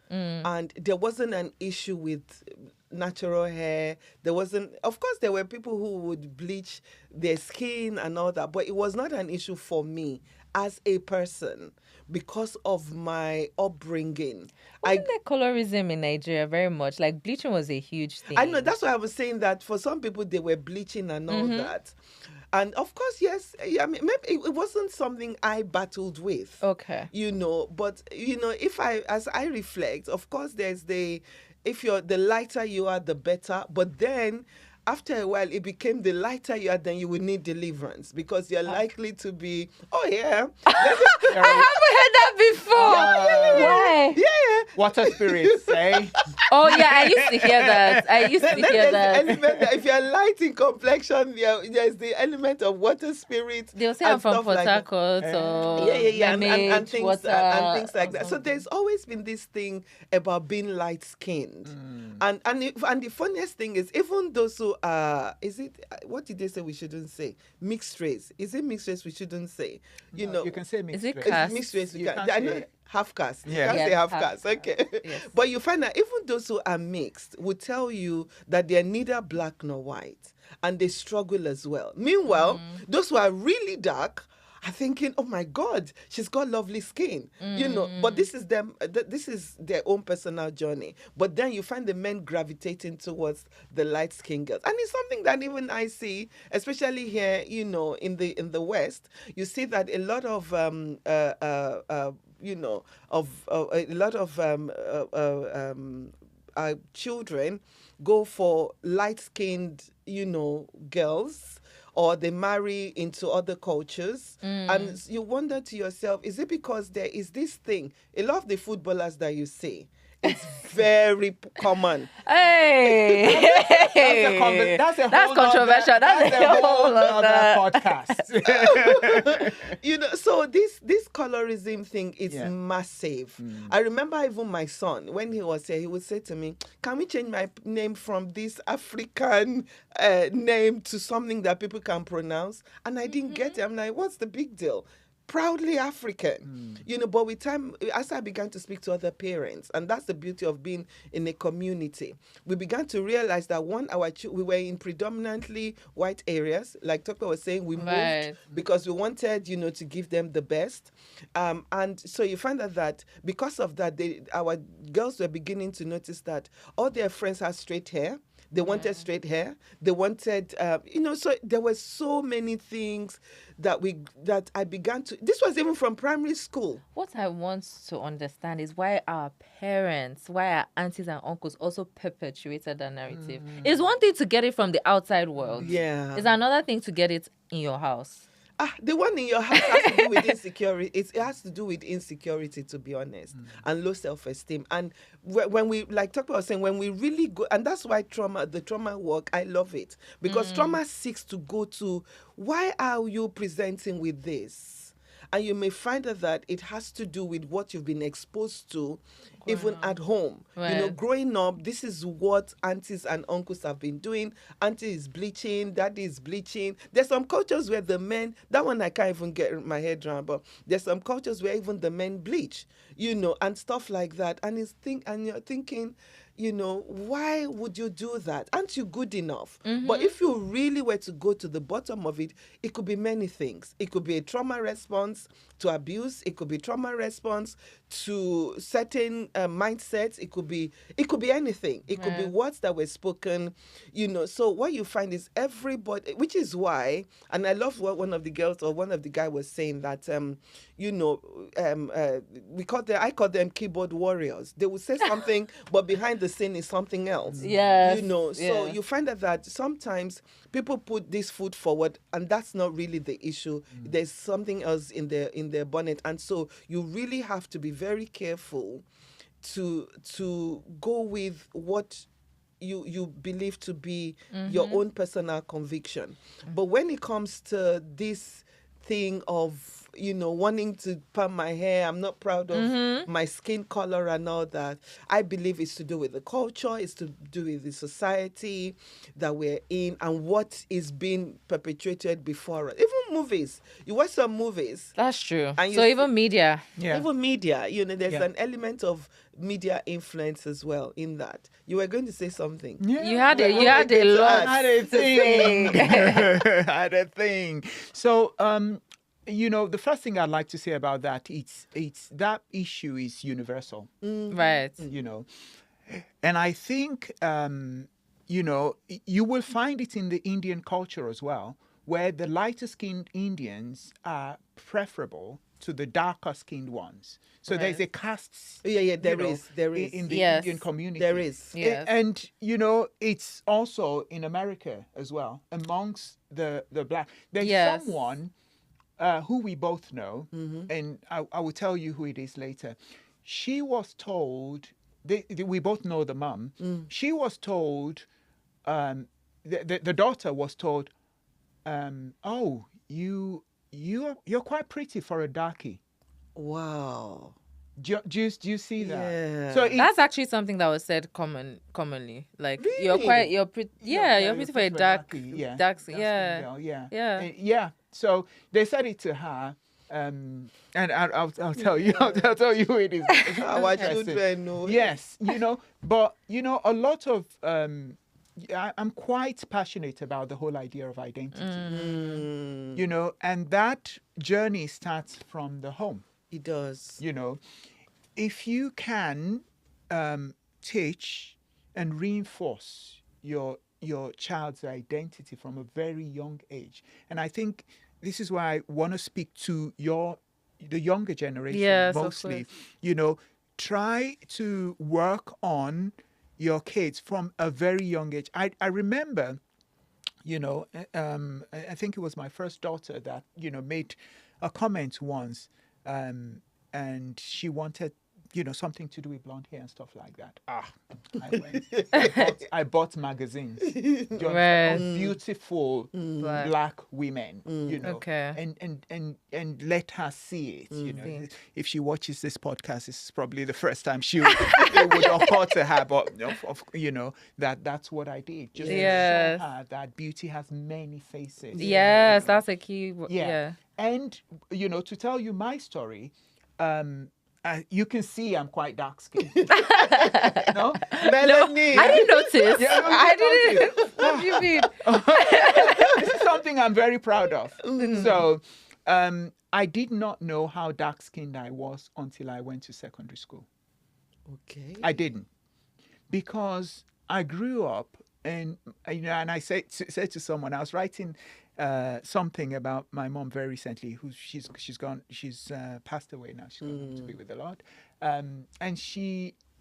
And there wasn't an issue with natural hair. There wasn't, of course, there were people who would bleach their skin and all that, but it was not an issue for me as a person because of my upbringing. Wasn't there colorism in Nigeria very much? Like bleaching was a huge thing. I know, that's why I was saying that for some people they were bleaching and all that. And of course, yes, I mean, maybe it wasn't something I battled with. Okay. But as I reflect, of course, there's the lighter you are, the better. But then after a while, it became the lighter you are, then you will need deliverance because you're likely to be, oh yeah. I haven't heard that before. Why? Yeah. Water spirits, eh? Oh yeah, I used to hear that. If you're light in complexion, there's the element of water spirit. They'll say I'm from Port Harcourt or and things water, and things like that. So there's always been this thing about being light skinned, and the funniest thing is even those who are what did they say we shouldn't say mixed race? Is it mixed race we shouldn't say? You can say mixed Is it race. caste? Mixed race. You can't I know say- half caste. Yeah. You can't Yes, say half half caste. Okay. Yes. But you find that even those who are mixed will tell you that they're neither black nor white, and they struggle as well. Meanwhile, those who are really dark are thinking, "Oh my God, she's got lovely skin," But this is them. This is their own personal journey. But then you find the men gravitating towards the light skinned girls, and it's something that even I see, especially here, in the West. You see that a lot of children go for light-skinned, girls, or they marry into other cultures. And you wonder to yourself, is it because there is this thing? A lot of the footballers that you see, it's very common. Hey, That's controversial. That's a whole other podcast. So this colorism thing is Yeah. massive. I remember even my son, when he was here, he would say to me, "Can we change my name from this African name to something that people can pronounce?" And I didn't get it. I'm like, what's the big deal? Proudly African, but with time, as I began to speak to other parents, and that's the beauty of being in a community, we began to realize that we were in predominantly white areas, like Tope was saying, we moved because we wanted, to give them the best, and so you find that because of that, our girls were beginning to notice that all their friends had straight hair. They wanted straight hair. They wanted, so there were so many things that I began to. This was even from primary school. What I want to understand is why our parents, why our aunties and uncles also perpetuated that narrative. It's one thing to get it from the outside world. Yeah. It's another thing to get it in your house. The one in your house has to do with insecurity. It has to do with insecurity, to be honest, and low self-esteem. And when we, like Tucker was saying, when we really go, and that's why the trauma work, I love it. Because trauma seeks to go to, why are you presenting with this? And you may find that it has to do with what you've been exposed to, even at home. Right. Growing up, this is what aunties and uncles have been doing. Auntie is bleaching, daddy is bleaching. There's some cultures where the men, that one I can't even get my head around, but there's some cultures where even the men bleach, and stuff like that. And you're thinking, why would you do that? Aren't you good enough? But if you really were to go to the bottom of it, it could be many things. It could be a trauma response to abuse. It could be trauma response to certain mindsets. It could be anything. It could be words that were spoken, So what you find is everybody, which is why, and I love what one of the girls or one of the guy was saying that, I call them keyboard warriors. They will say something, but behind the scene is something else. Yes. So you find that sometimes people put this foot forward, and that's not really the issue. There's something else in their bonnet, and so you really have to be very careful to go with what you believe to be your own personal conviction. But when it comes to this thing of wanting to perm my hair, I'm not proud of my skin color and all that. I believe it's to do with the culture, it's to do with the society that we're in and what is being perpetuated before us. Even movies. You watch some movies. That's true. And you So see- even media. Yeah. Even media, there's Yeah. an element of media influence as well in that. You were going to say something. Yeah. You had Well, a what we get to lot. add. I had a to say. thing. I had a thing. So, the first thing I'd like to say about that, it's that issue is universal, Right. and I think, you will find it in the Indian culture as well, where the lighter-skinned Indians are preferable to the darker-skinned ones. So there's a caste. Yeah, there is. in the Yes. Indian community. There is. Yes. And it's also in America as well, amongst the black. There's Yes. someone who we both know, and I will tell you who it is later. She was told, we both know the mum. She was told, the daughter was told, oh, you're quite pretty for a darkie. Wow. Do you see that? Yeah. So That's actually something that was said commonly. Like you're Really? you're pretty. Yeah, you're pretty for a dark, yeah, dark. dark-skinned Yeah. girl, yeah, Yeah. yeah. So they said it to her, and I'll tell you, I'll tell you who it is. It's Our interesting. children know. Yes, but a lot of I'm quite passionate about the whole idea of identity. And that journey starts from the home. It does. If you can teach and reinforce your child's identity from a very young age, and I think this is why I want to speak to the younger generation Yes, of mostly. Try to work on your kids from a very young age. I remember, I think it was my first daughter that made a comment once. And she wanted, something to do with blonde hair and stuff like that. I bought magazines Right. of beautiful black women, Okay. and let her see it. If she watches this podcast, this is probably the first time it would occur to her. But that's what I did. Just to Yes. show her that beauty has many faces. Yes, that's a key. Yeah. And, to tell you my story, you can see I'm quite dark skinned. No? Melanie. I didn't notice. Yeah, I didn't. What do you mean? This is something I'm very proud of. So I did not know how dark skinned I was until I went to secondary school. Okay. I didn't. Because I grew up and I said to someone, I was writing something about my mom very recently, who she's passed away now. She's gone to be with the Lord. And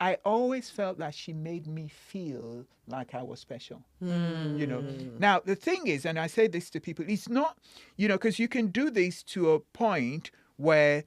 I always felt that she made me feel like I was special. Now the thing is, and I say this to people, it's not, because you can do this to a point where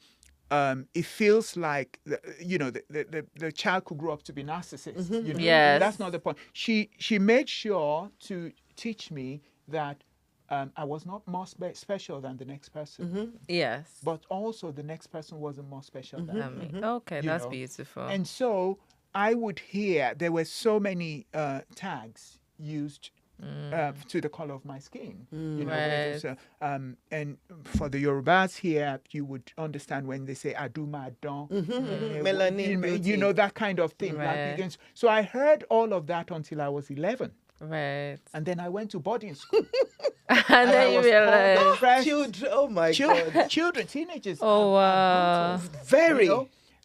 it feels like the child could grow up to be narcissist. Yes. That's not the point. She made sure to teach me that I was not more special than the next person, Yes. but also the next person wasn't more special than me. Okay, that's know. beautiful. And so I would hear there were so many tags used to the color of my skin. Whether it was, and for the Yorubas here, you would understand when they say "aduma don," Melanin beauty. that kind of thing. Right. Like, so I heard all of that until I was 11, Right. and then I went to boarding school. And I then you was called realize. oppressed. Children. Oh my God. Children, teenagers. Oh, are wow. brutal, Very.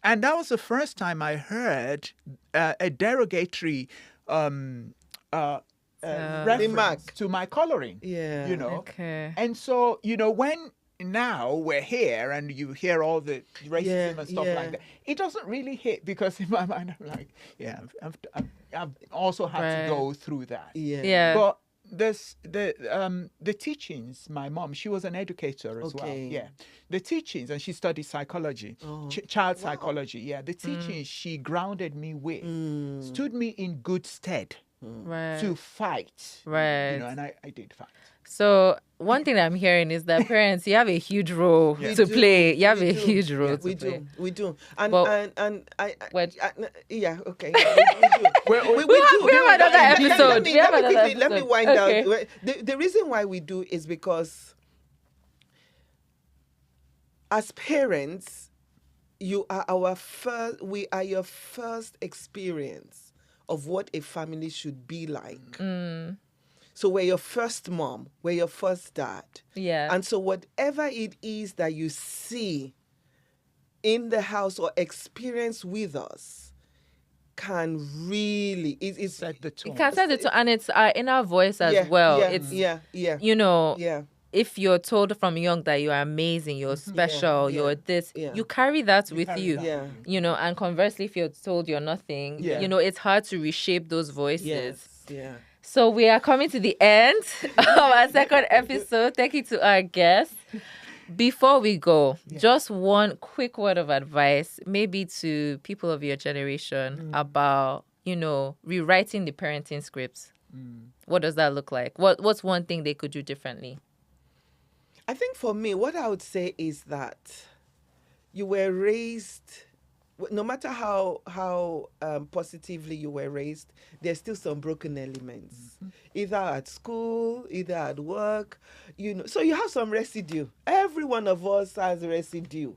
And that was the first time I heard a derogatory reference Remark. to my coloring. Yeah. Okay. And so, when now we're here and you hear all the racism and stuff like that, it doesn't really hit, because in my mind I'm like, I've also had to go through that. Yeah. Yeah. But the teachings, my mom, she was an educator as well. Okay. Yeah. The teachings, and she studied psychology, child psychology. Yeah. The teachings she grounded me with stood me in good stead Right. to fight. Right. And I did fight. So one thing I'm hearing is that parents, you have a huge role to play. You have a huge role to We play. do. We do. And But yeah, okay. We do. We have another episode. Let me We have another quickly, let me episode. wind Okay. down. The reason why we do is because as parents, we are your first experience of what a family should be like. So we're your first mom, we're your first dad. Yeah. And so whatever it is that you see in the house or experience with us can really, it's Set the tone. It can set the tone, and it's our inner voice as well. It's you know, if you're told from young that you are amazing, you're special, you're this, you carry that with you. You know, and conversely, if you're told you're nothing, you know, it's hard to reshape those voices. So we are coming to the end of our second episode. Thank you to our guests. Before we go, just one quick word of advice, maybe to people of your generation about, you know, rewriting the parenting scripts. What does that look like? What's one thing they could do differently? I think for me, what I would say is that you were raised, no matter how positively you were raised, there's still some broken elements, either at school, either at work, you know. So you have some residue. Every one of us has residue.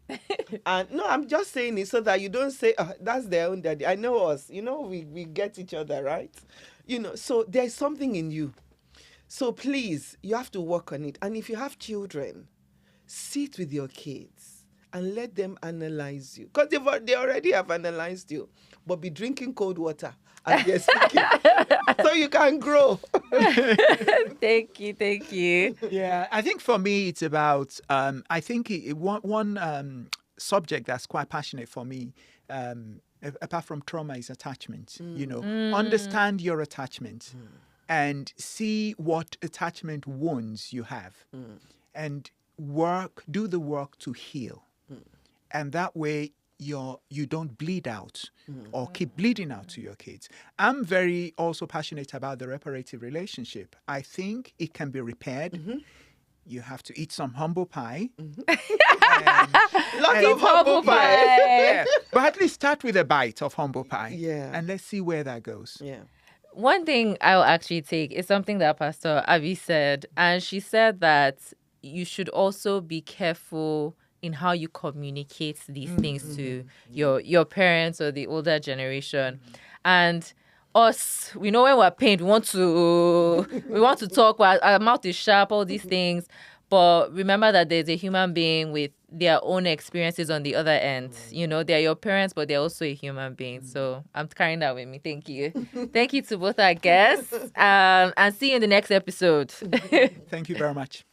And no, I'm just saying it so that you don't say, that's their own daddy. I know us, you know, we get each other, right? You know, so there's something in you. So please, you have to work on it. And if you have children, sit with your kids and let them analyze you. Because they already have analyzed you. But be drinking cold water as they're speaking. So you can grow. Thank you. Yeah, I think for me, it's about, I think one subject that's quite passionate for me, apart from trauma, is attachment. You know, understand your attachment. And see what attachment wounds you have, and do the work to heal. And that way you don't bleed out or keep bleeding out to your kids. I'm very also passionate about the reparative relationship. I think it can be repaired. You have to eat some humble pie. Lots of humble pie. But at least start with a bite of humble pie. Yeah. And let's see where that goes. Yeah. One thing I'll actually take is something that Pastor Abby said. And she said that you should also be careful in how you communicate these things to your parents or the older generation. And us, we know when we're pained, we want to talk, our mouth is sharp, all these things. But remember that there's a human being with their own experiences on the other end. You know, they're your parents, but they're also a human being. So I'm carrying that with me. Thank you. Thank you to both our guests. And see you in the next episode. Thank you very much.